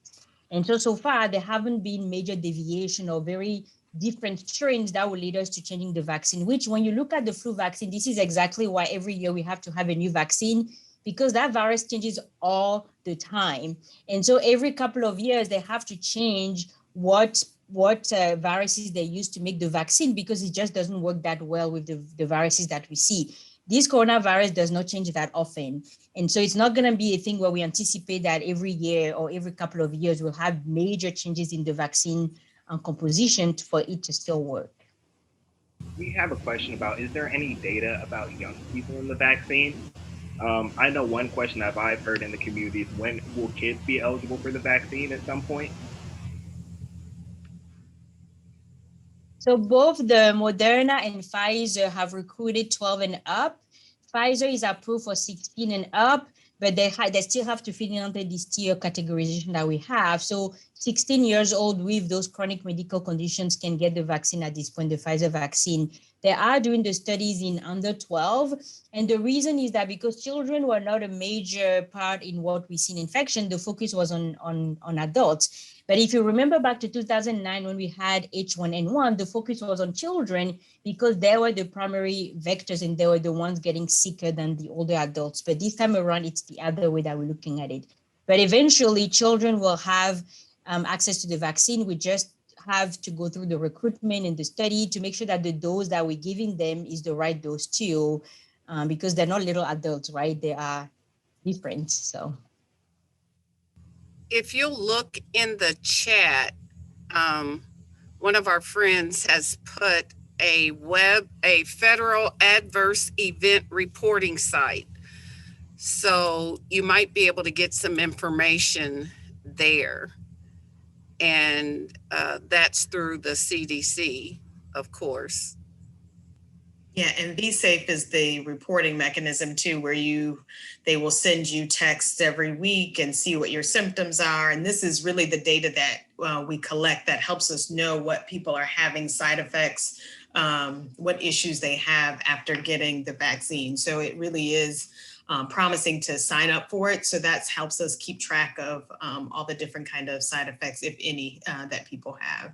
And so far, there haven't been major deviation or very different strains that will lead us to changing the vaccine, which when you look at the flu vaccine, this is exactly why every year we have to have a new vaccine, because that virus changes all the time. And so every couple of years, they have to change what viruses they use to make the vaccine, because it just doesn't work that well with the viruses that we see. This coronavirus does not change that often. And so it's not going to be a thing where we anticipate that every year or every couple of years we'll have major changes in the vaccine composition for it to still work. We have a question about, is there any data about young people in the vaccine? I know one question that I've heard in the community is, when will kids be eligible for the vaccine at some point? So both the Moderna and Pfizer have recruited 12 and up. Pfizer is approved for 16 and up, but they still have to fit in under this tier categorization that we have. So 16 years old with those chronic medical conditions can get the vaccine at this point, the Pfizer vaccine. They are doing the studies in under 12. And the reason is that because children were not a major part in what we see in infection, the focus was on adults. But if you remember back to 2009, when we had H1N1, the focus was on children because they were the primary vectors and they were the ones getting sicker than the older adults. But this time around, it's the other way that we're looking at it. But eventually, children will have access to the vaccine. We just have to go through the recruitment and the study to make sure that the dose that we're giving them is the right dose too, because they're not little adults, right? They are different, so. If you look in the chat, one of our friends has put a federal adverse event reporting site. So you might be able to get some information there. And that's through the CDC, of course. Yeah, and VSafe is the reporting mechanism too, where they will send you texts every week and see what your symptoms are. And this is really the data that we collect that helps us know what people are having, side effects, what issues they have after getting the vaccine. So it really is promising to sign up for it. So that helps us keep track of all the different kind of side effects, if any, that people have.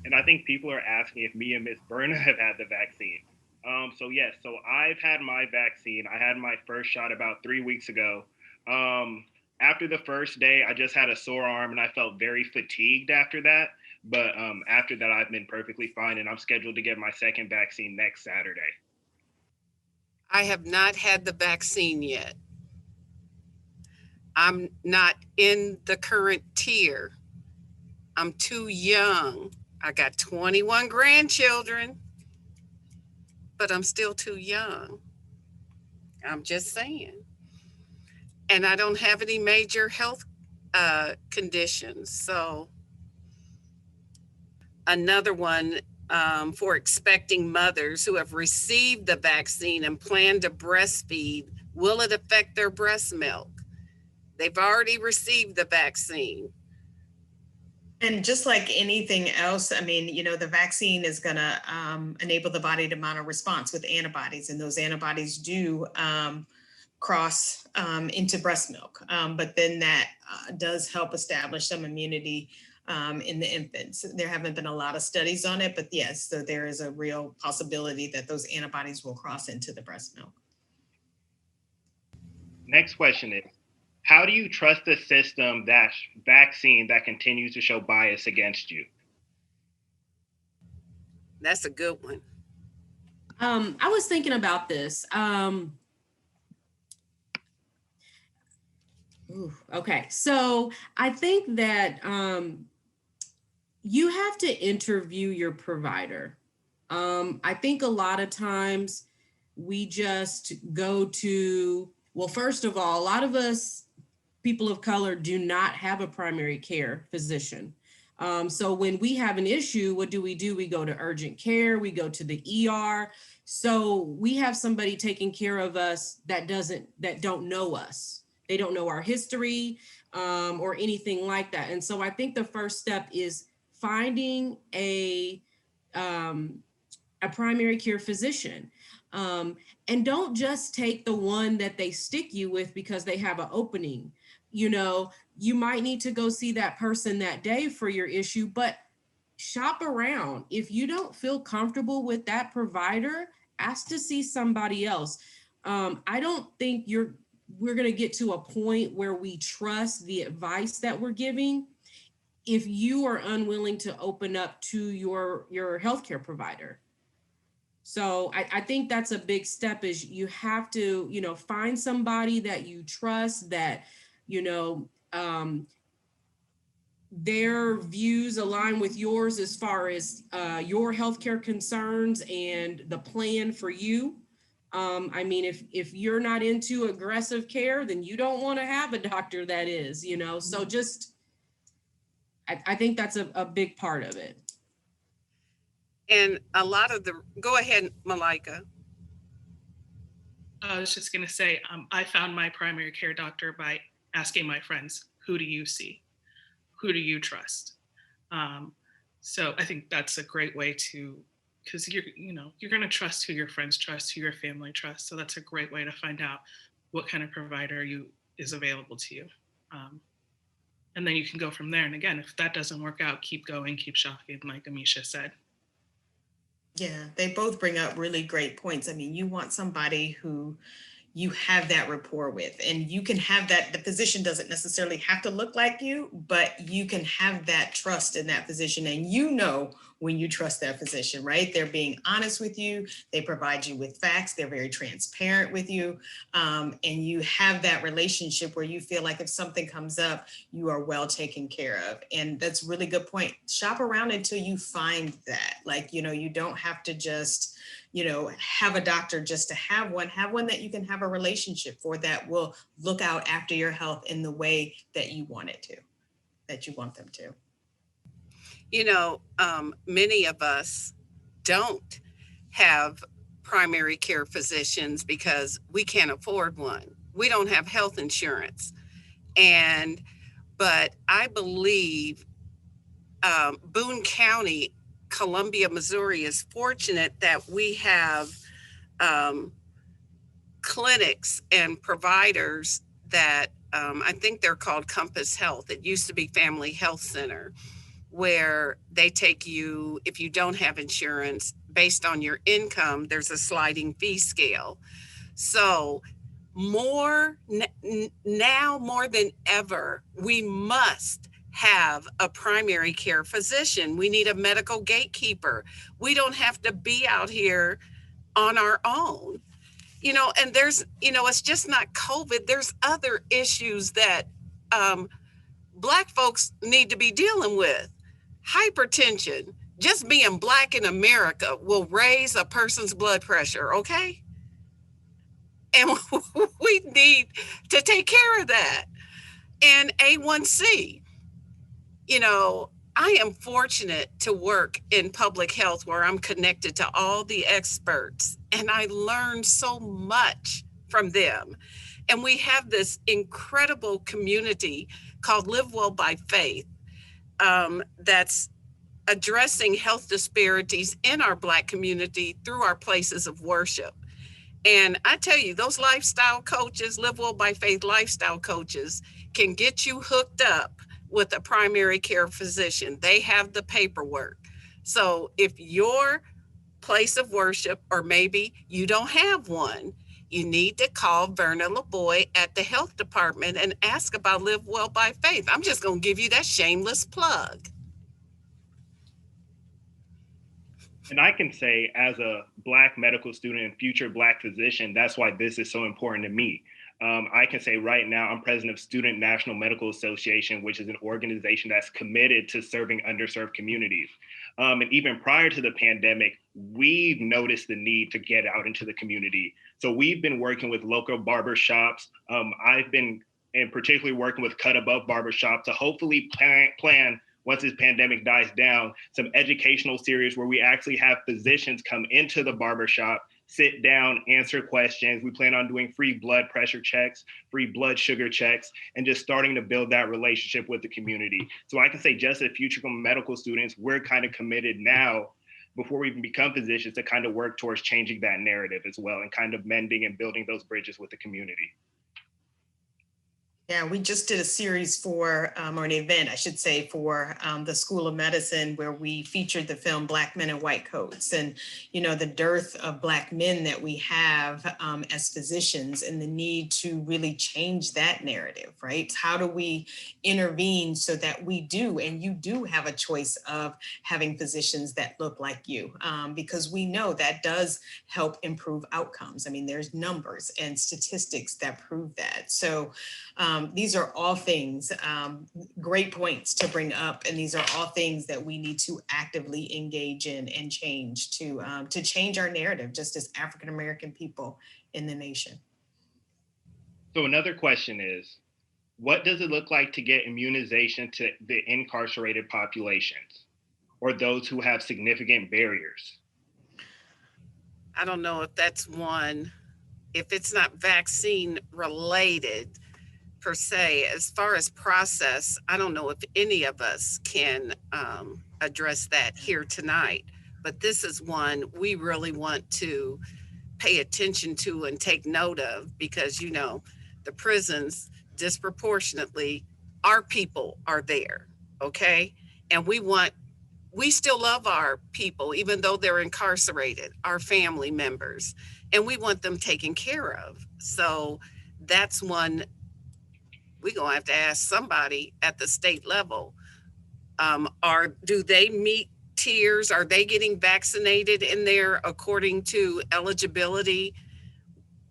And I think people are asking if me and Miss Berna have had the vaccine. So yes, so I've had my vaccine. I had my first shot about 3 weeks ago. After the first day, I just had a sore arm and I felt very fatigued after that. But after that, I've been perfectly fine, and I'm scheduled to get my second vaccine next Saturday. I have not had the vaccine yet. I'm not in the current tier. I'm too young. I got 21 grandchildren, but I'm still too young. I'm just saying. And I don't have any major health conditions. So another one for expecting mothers who have received the vaccine and plan to breastfeed, will it affect their breast milk? They've already received the vaccine. And just like anything else, I mean, the vaccine is going to enable the body to mount a response with antibodies, and those antibodies do cross into breast milk. But then that does help establish some immunity in the infants. There haven't been a lot of studies on it, but yes, so there is a real possibility that those antibodies will cross into the breast milk. Next question is, how do you trust the system, that vaccine that continues to show bias against you? That's a good one. I was thinking about this. Okay, so I think that you have to interview your provider. I think a lot of times we just go to, well, first of all, a lot of us, people of color, do not have a primary care physician. So when we have an issue, what do? We go to urgent care, we go to the ER. So we have somebody taking care of us that don't know us. They don't know our history or anything like that. And so I think the first step is finding a primary care physician. And don't just take the one that they stick you with because they have an opening. You know, you might need to go see that person that day for your issue, but shop around. If you don't feel comfortable with that provider, ask to see somebody else. I don't think we're going to get to a point where we trust the advice that we're giving if you are unwilling to open up to your healthcare provider. So I think that's a big step, is you have to, find somebody that you trust, that, their views align with yours as far as your healthcare concerns and the plan for you. I mean, if you're not into aggressive care, then you don't want to have a doctor that is, so just, I think that's a big part of it. And a lot of go ahead, Malika. I was just going to say, I found my primary care doctor by asking my friends, who do you see? Who do you trust? So I think that's a great way to, because you're going to trust who your friends trust, who your family trusts. So that's a great way to find out what kind of provider is available to you. And then you can go from there. And again, if that doesn't work out, keep going, keep shopping, like Amisha said. Yeah, they both bring up really great points. I mean, you want somebody who you have that rapport with, and you can have that. The physician doesn't necessarily have to look like you, but you can have that trust in that physician, and when you trust that physician, right? They're being honest with you. They provide you with facts. They're very transparent with you. And you have that relationship where you feel like if something comes up, you are well taken care of. And that's a really good point. Shop around until you find that. Like, you don't have to just, have a doctor just to have one that you can have a relationship for, that will look out after your health in the way that you want them to. Many of us don't have primary care physicians because we can't afford one. We don't have health insurance. But I believe Boone County, Columbia, Missouri is fortunate that we have clinics and providers that I think they're called Compass Health. It used to be Family Health Center, where they take you, if you don't have insurance, based on your income, there's a sliding fee scale. So now more than ever, we must have a primary care physician. We need a medical gatekeeper. We don't have to be out here on our own. And there's, it's just not COVID. There's other issues that Black folks need to be dealing with. Hypertension, just being Black in America will raise a person's blood pressure, okay? And we need to take care of that. And A1C, I am fortunate to work in public health where I'm connected to all the experts, and I learned so much from them. And we have this incredible community called Live Well by Faith that's addressing health disparities in our Black community through our places of worship. And I tell you, those lifestyle coaches, Live Well by Faith lifestyle coaches, can get you hooked up with a primary care physician. They have the paperwork. So if your place of worship, or maybe you don't have one, you need to call Verna LaBoy at the health department and ask about Live Well by Faith. I'm just going to give you that shameless plug. And I can say, as a Black medical student and future Black physician, that's why this is so important to me. I can say right now, I'm president of Student National Medical Association, which is an organization that's committed to serving underserved communities. And even prior to the pandemic, we've noticed the need to get out into the community. So we've been working with local barbershops. I've been particularly working with Cut Above Barbershop to hopefully plan once this pandemic dies down, some educational series where we actually have physicians come into the barbershop, sit down, answer questions. We plan on doing free blood pressure checks, free blood sugar checks, and just starting to build that relationship with the community. So I can say just as future medical students, we're kind of committed now, before we even become physicians, to kind of work towards changing that narrative as well and kind of mending and building those bridges with the community. Yeah, we just did a series for, or an event, I should say, for the School of Medicine, where we featured the film Black Men in White Coats. And, you know, the dearth of Black men that we have as physicians, and the need to really change that narrative, right? How do we intervene so that we do, and you do have a choice of having physicians that look like you? Because we know that does help improve outcomes. I mean, there's numbers and statistics that prove that. So, these are all things, great points to bring up, and these are all things that we need to actively engage in and change to change our narrative, just as African American people in the nation. So another question is, what does it look like to get immunization to the incarcerated populations or those who have significant barriers? I don't know if that's one, if it's not vaccine related per se. As far as process, I don't know if any of us can address that here tonight, but this is one we really want to pay attention to and take note of, because, you know, the prisons disproportionately, our people are there, okay? And we still love our people, even though they're incarcerated, our family members, and we want them taken care of. So that's one we're going to have to ask somebody at the state level. Do they meet tiers? Are they getting vaccinated in there according to eligibility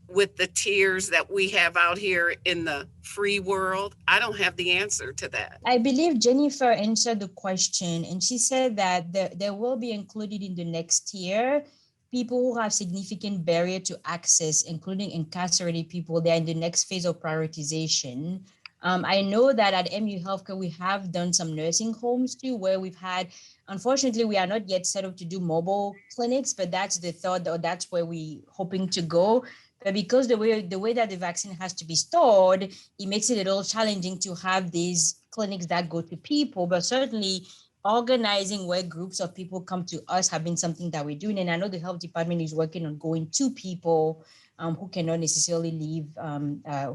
with the tiers that we have out here in the free world? I don't have the answer to that. I believe Jennifer answered the question, and she said that there will be included in the next year people who have significant barrier to access, including incarcerated people. They're in the next phase of prioritization. I know that at MU Healthcare, we have done some nursing homes too, where we've had, unfortunately, we are not yet set up to do mobile clinics, but that's the thought, or that's where we hoping to go. But because the way that the vaccine has to be stored, it makes it a little challenging to have these clinics that go to people. But certainly organizing where groups of people come to us have been something that we're doing. And I know the health department is working on going to people who cannot necessarily leave,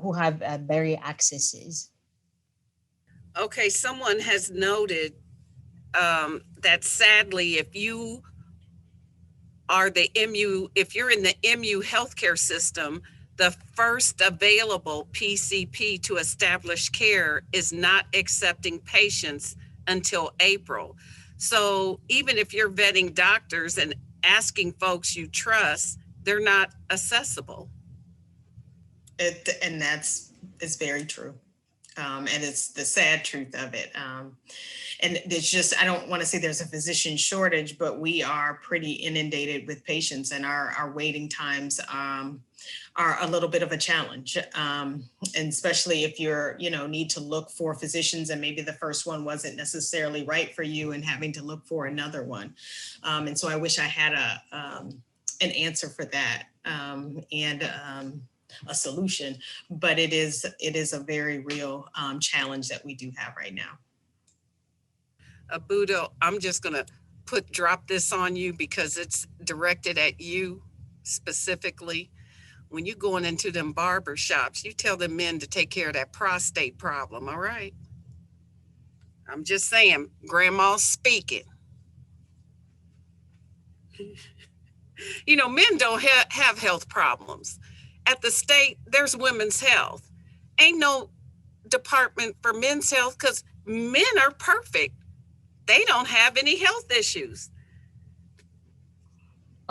who have barrier accesses. Okay, someone has noted that sadly, if you are if you're in the MU healthcare system, the first available PCP to establish care is not accepting patients until April. So even if you're vetting doctors and asking folks you trust, they're not accessible. And it's very true. And it's the sad truth of it. And it's just, I don't want to say there's a physician shortage, but we are pretty inundated with patients, and our waiting times are a little bit of a challenge. And especially if you're, need to look for physicians and maybe the first one wasn't necessarily right for you and having to look for another one. And so I wish I had an answer for that and a solution, but it is a very real challenge that we do have right now. Abudo, I'm just going to drop this on you because it's directed at you specifically. When you're going into them barber shops, you tell the men to take care of that prostate problem, all right? I'm just saying, grandma's speaking. Men don't have health problems. At the state, there's women's health. Ain't no department for men's health because men are perfect. They don't have any health issues.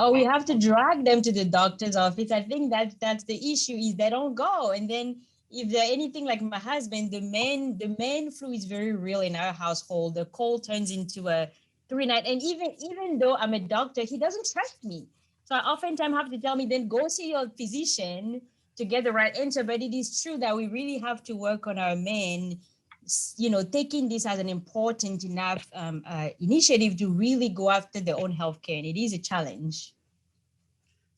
Oh, we have to drag them to the doctor's office. I think that's the issue, is they don't go. And then if they're anything like my husband, the man flu is very real in our household. The cold turns into a 3-night. And even though I'm a doctor, he doesn't trust me. So I oftentimes have to tell me, then go see your physician to get the right answer. But it is true that we really have to work on our men taking this as an important enough initiative to really go after their own healthcare, and it is a challenge.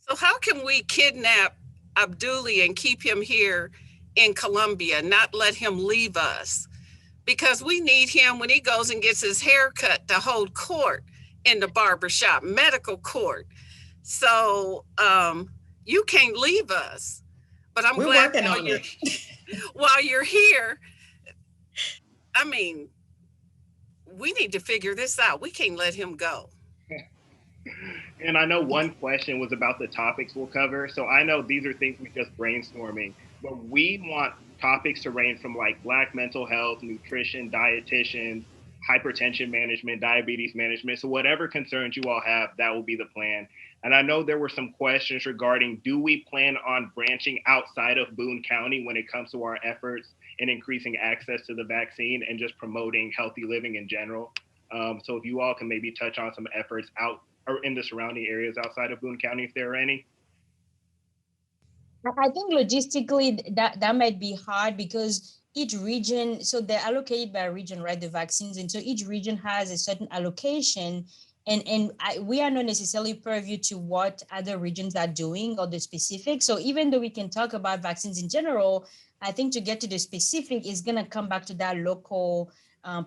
So how can we kidnap Abduli and keep him here in Colombia, not let him leave us? Because we need him when he goes and gets his hair cut to hold court in the barbershop, medical court. So you can't leave us. But I'm We're glad working on it. While you're here, I mean, we need to figure this out. We can't let him go. And I know one question was about the topics we'll cover. So I know these are things we're just brainstorming, but we want topics to range from like Black mental health, nutrition, dietitians, hypertension management, diabetes management. So whatever concerns you all have, that will be the plan. And I know there were some questions regarding, do we plan on branching outside of Boone County when it comes to our efforts in increasing access to the vaccine and just promoting healthy living in general? So if you all can maybe touch on some efforts out or in the surrounding areas outside of Boone County, if there are any. I think logistically that might be hard because each region, so they're allocated by region, right, the vaccines, and so each region has a certain allocation, and we are not necessarily purview to what other regions are doing or the specific. So even though we can talk about vaccines in general, I think to get to the specific is going to come back to that local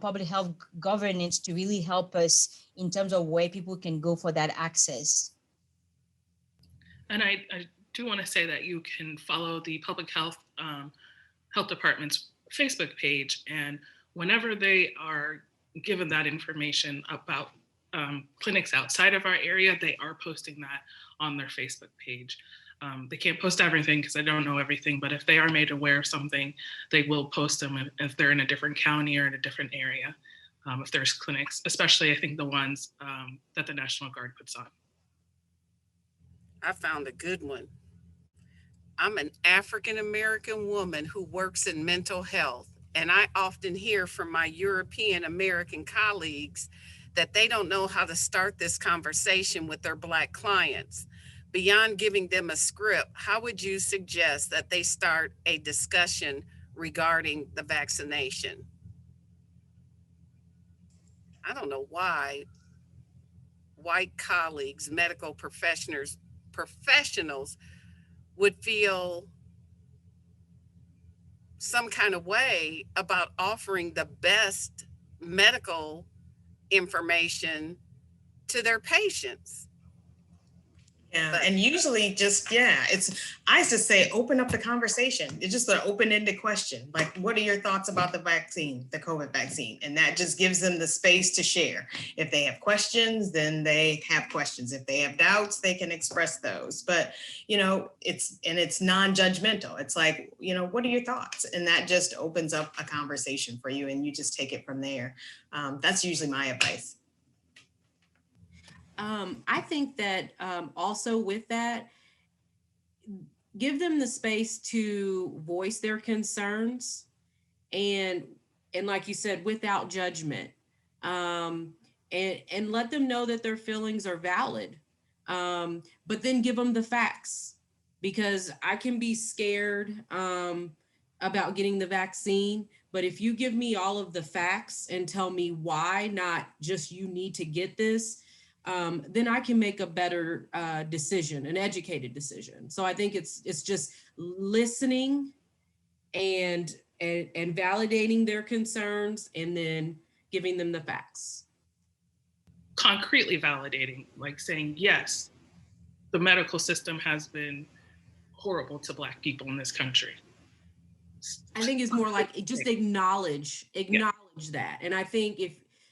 public health governance to really help us in terms of where people can go for that access. And I do want to say that you can follow the public health department's Facebook page, and whenever they are given that information about clinics outside of our area, they are posting that on their Facebook page. They can't post everything because I don't know everything, but if they are made aware of something, they will post them if they're in a different county or in a different area. If there's clinics, especially I think the ones that the National Guard puts on. I found a good one. I'm an African-American woman who works in mental health, and I often hear from my European American colleagues that they don't know how to start this conversation with their Black clients. Beyond giving them a script, how would you suggest that they start a discussion regarding the vaccination? I don't know why white colleagues, medical professionals would feel some kind of way about offering the best medical information to their patients. Yeah, and usually just, I used to say, open up the conversation. It's just an open-ended question. Like, what are your thoughts about the vaccine, the COVID vaccine? And that just gives them the space to share. If they have questions, then they have questions. If they have doubts, they can express those. But, it's non-judgmental. It's like, what are your thoughts? And that just opens up a conversation for you, and you just take it from there. That's usually my advice. I think that also with that, give them the space to voice their concerns and like you said, without judgment, and let them know that their feelings are valid, but then give them the facts, because I can be scared about getting the vaccine, but if you give me all of the facts and tell me why, not just you need to get this, then I can make a better decision, an educated decision. So I think it's just listening and validating their concerns and then giving them the facts. Concretely validating, like saying, yes, the medical system has been horrible to Black people in this country. I think it's more like just acknowledge that. And I think if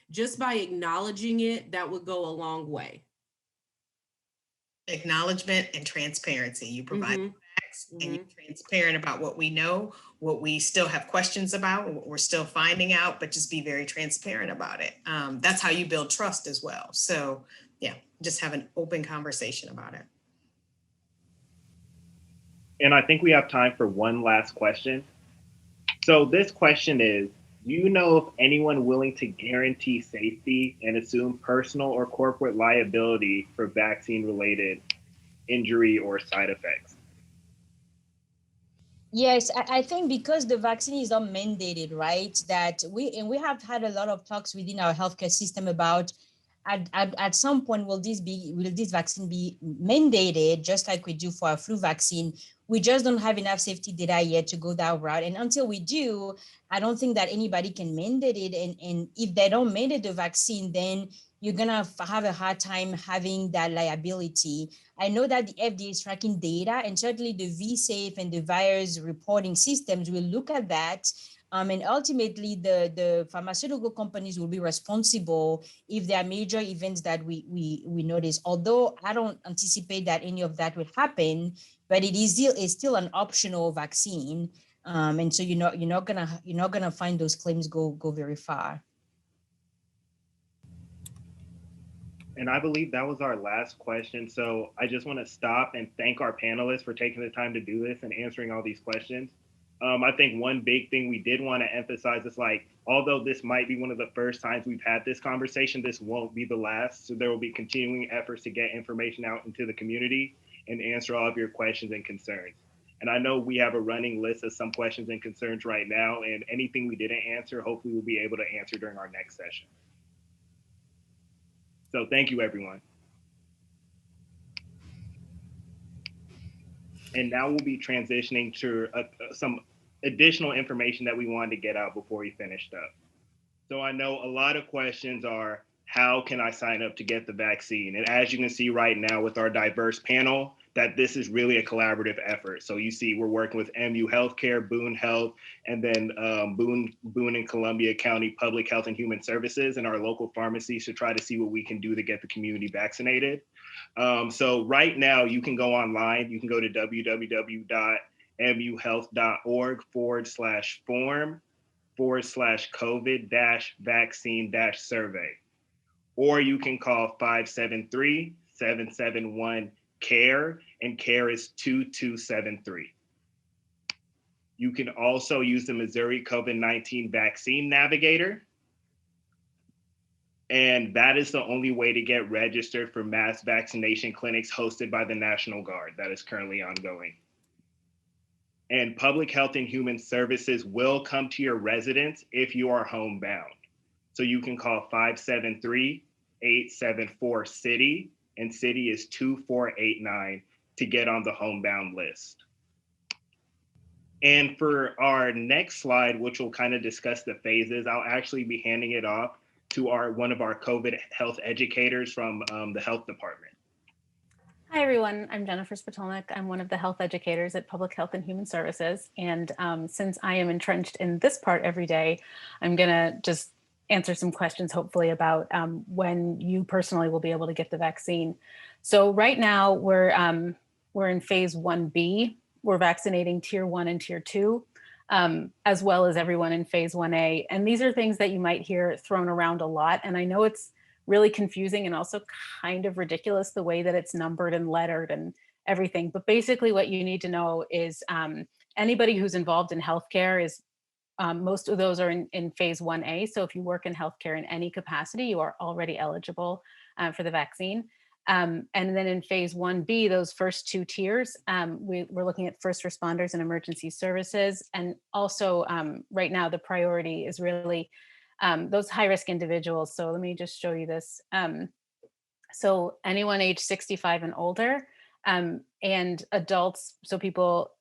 just by acknowledging it, that would go a long way. Acknowledgement and transparency. You provide facts and you're transparent about what we know, what we still have questions about, what we're still finding out, but just be very transparent about it. That's how you build trust as well. So just have an open conversation about it. And I think we have time for one last question. So this question is, do you know of anyone willing to guarantee safety and assume personal or corporate liability for vaccine-related injury or side effects? Yes, I think because the vaccine is not mandated, right? That we have had a lot of talks within our healthcare system about at some point will this vaccine be mandated just like we do for our flu vaccine? We just don't have enough safety data yet to go that route. And until we do, I don't think that anybody can mandate it. And if they don't mandate the vaccine, then you're gonna have a hard time having that liability. I know that the FDA is tracking data, and certainly the VSafe and the virus reporting systems will look at that. And ultimately, the pharmaceutical companies will be responsible if there are major events that we notice. Although I don't anticipate that any of that will happen, but it's still an optional vaccine. And so you're not gonna find those claims go very far. And I believe that was our last question. So I just want to stop and thank our panelists for taking the time to do this and answering all these questions. I think one big thing we did want to emphasize is like, although this might be one of the first times we've had this conversation, this won't be the last. So there will be continuing efforts to get information out into the community and answer all of your questions and concerns. And I know we have a running list of some questions and concerns right now, and anything we didn't answer, hopefully we'll be able to answer during our next session. So thank you, everyone. And now we'll be transitioning to some additional information that we wanted to get out before we finished up. So I know a lot of questions are, how can I sign up to get the vaccine? And as you can see right now with our diverse panel, that this is really a collaborative effort. So you see we're working with MU Healthcare, Boone Health, and then Boone and Columbia County Public Health and Human Services and our local pharmacies to try to see what we can do to get the community vaccinated. So right now you can go online, you can go to www.muhealth.org/form/COVID-vaccine-survey. Or you can call 573-771-CARE, and CARE is 2273. You can also use the Missouri COVID-19 Vaccine Navigator. And that is the only way to get registered for mass vaccination clinics hosted by the National Guard that is currently ongoing. And Public Health and Human Services will come to your residence if you are homebound. So you can call 573-874-CITY, and CITY is 2489 to get on the homebound list. And for our next slide, which will kind of discuss the phases, I'll actually be handing it off to one of our COVID health educators from the health department. Hi, everyone. I'm Jennifer Spatolnik. I'm one of the health educators at Public Health and Human Services. And since I am entrenched in this part every day, I'm going to just answer some questions, hopefully, about when you personally will be able to get the vaccine. So right now, we're in phase 1B. We're vaccinating tier 1 and tier 2. As well as everyone in phase 1A. And these are things that you might hear thrown around a lot. And I know it's really confusing and also kind of ridiculous the way that it's numbered and lettered and everything. But basically what you need to know is anybody who's involved in healthcare is, most of those are in phase 1A. So if you work in healthcare in any capacity, you are already eligible for the vaccine. And then in phase 1B, those first two tiers, we're looking at first responders and emergency services. And also right now, the priority is really those high-risk individuals. So let me just show you this. So anyone age 65 and older, and adults, so people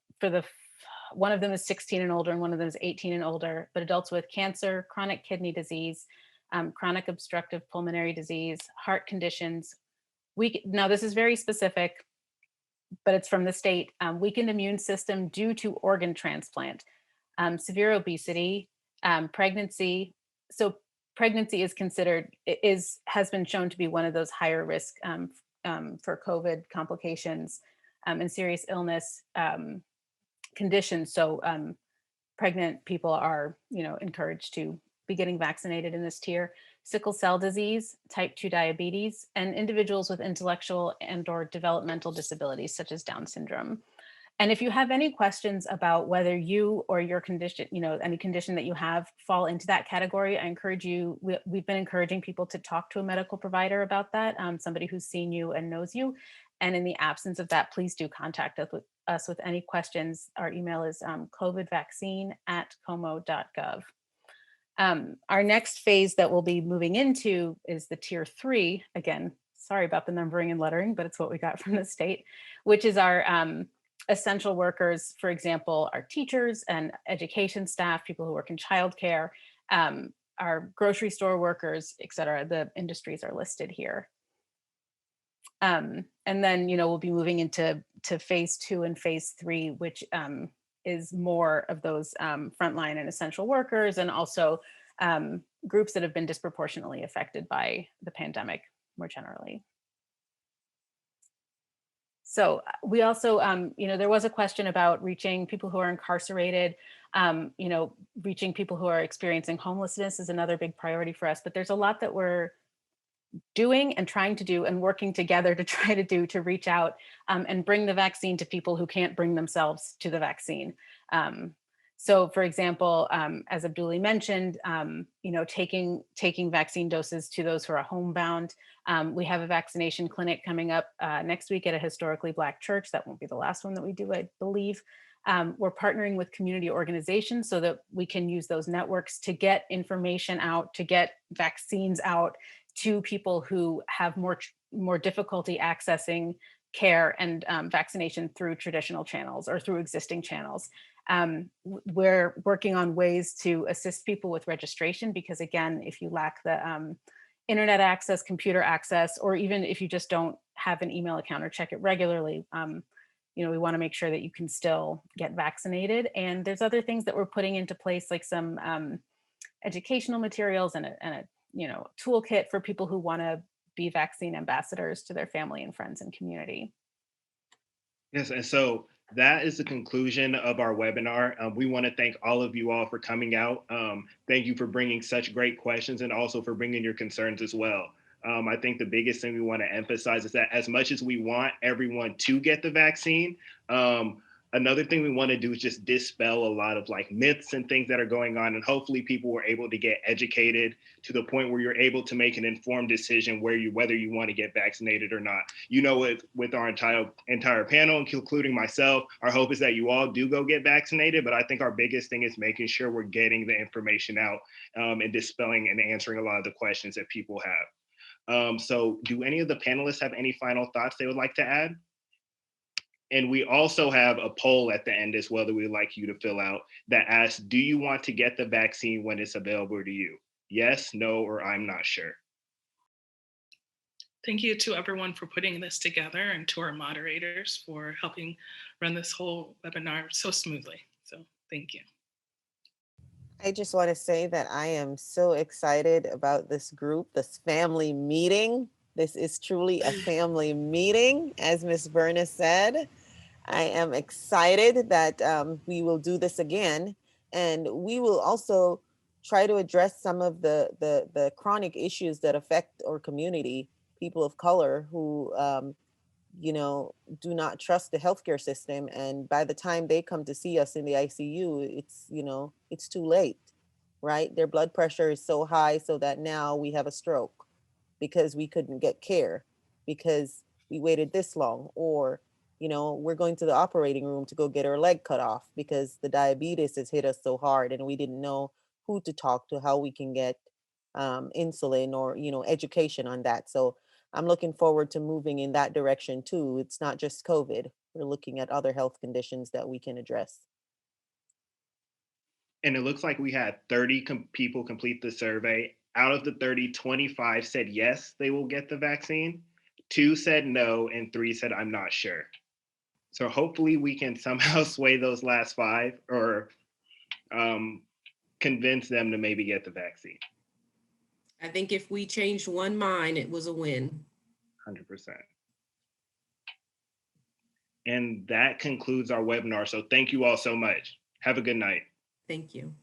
one of them is 16 and older and one of them is 18 and older, but adults with cancer, chronic kidney disease, chronic obstructive pulmonary disease, heart conditions. Now this is very specific, but it's from the state. Weakened immune system due to organ transplant, severe obesity, pregnancy. So pregnancy is has been shown to be one of those higher risk for COVID complications and serious illness conditions. So pregnant people are, encouraged to be getting vaccinated in this tier. Sickle cell disease, type 2 diabetes, and individuals with intellectual and/or developmental disabilities such as Down syndrome. And if you have any questions about whether you or your condition, any condition that you have fall into that category, I encourage you, we've been encouraging people to talk to a medical provider about that, somebody who's seen you and knows you. And in the absence of that, please do contact us with any questions, our email is covidvaccine@como.gov. Our next phase that we'll be moving into is the tier 3. Again, sorry about the numbering and lettering, but it's what we got from the state, which is our essential workers, for example, our teachers and education staff, people who work in childcare, our grocery store workers, et cetera. The industries are listed here. And then, we'll be moving into phase 2 and phase 3, which is more of those frontline and essential workers, and also groups that have been disproportionately affected by the pandemic more generally. So we also, there was a question about reaching people who are incarcerated, reaching people who are experiencing homelessness is another big priority for us, but there's a lot that we're doing and trying to do and working together to try to do to reach out and bring the vaccine to people who can't bring themselves to the vaccine. So for example, as Abduli mentioned, taking vaccine doses to those who are homebound. We have a vaccination clinic coming up next week at a historically Black church. That won't be the last one that we do, I believe. We're partnering with community organizations so that we can use those networks to get information out, to get vaccines out to people who have more difficulty accessing care and vaccination through traditional channels or through existing channels. We're working on ways to assist people with registration, because again, if you lack the internet access, computer access, or even if you just don't have an email account or check it regularly, we want to make sure that you can still get vaccinated. And there's other things that we're putting into place, like some educational materials and a toolkit for people who want to be vaccine ambassadors to their family and friends and community. Yes, and so that is the conclusion of our webinar. We want to thank all of you all for coming out. Thank you for bringing such great questions and also for bringing your concerns as well. I think the biggest thing we want to emphasize is that as much as we want everyone to get the vaccine, another thing we want to do is just dispel a lot of myths and things that are going on. And hopefully people were able to get educated to the point where you're able to make an informed decision whether you want to get vaccinated or not. With our entire panel, including myself, our hope is that you all do go get vaccinated. But I think our biggest thing is making sure we're getting the information out and dispelling and answering a lot of the questions that people have. So do any of the panelists have any final thoughts they would like to add? And we also have a poll at the end as well that we'd like you to fill out that asks, do you want to get the vaccine when it's available to you? Yes, no, or I'm not sure. Thank you to everyone for putting this together and to our moderators for helping run this whole webinar so smoothly. So thank you. I just want to say that I am so excited about this group, this family meeting. This is truly a family meeting, as Ms. Berna said. I am excited that we will do this again, and we will also try to address some of the chronic issues that affect our community, people of color who, do not trust the healthcare system. And by the time they come to see us in the ICU, it's too late, right? Their blood pressure is so high so that now we have a stroke because we couldn't get care because we waited this long, or we're going to the operating room to go get our leg cut off because the diabetes has hit us so hard and we didn't know who to talk to, how we can get insulin or, education on that. So I'm looking forward to moving in that direction too. It's not just COVID. We're looking at other health conditions that we can address. And it looks like we had 30 people complete the survey. Out of the 30, 25 said yes, they will get the vaccine. 2 said no, and 3 said I'm not sure. So hopefully we can somehow sway those last 5 or convince them to maybe get the vaccine. I think if we changed one mind, it was a win. 100%. And that concludes our webinar. So thank you all so much. Have a good night. Thank you.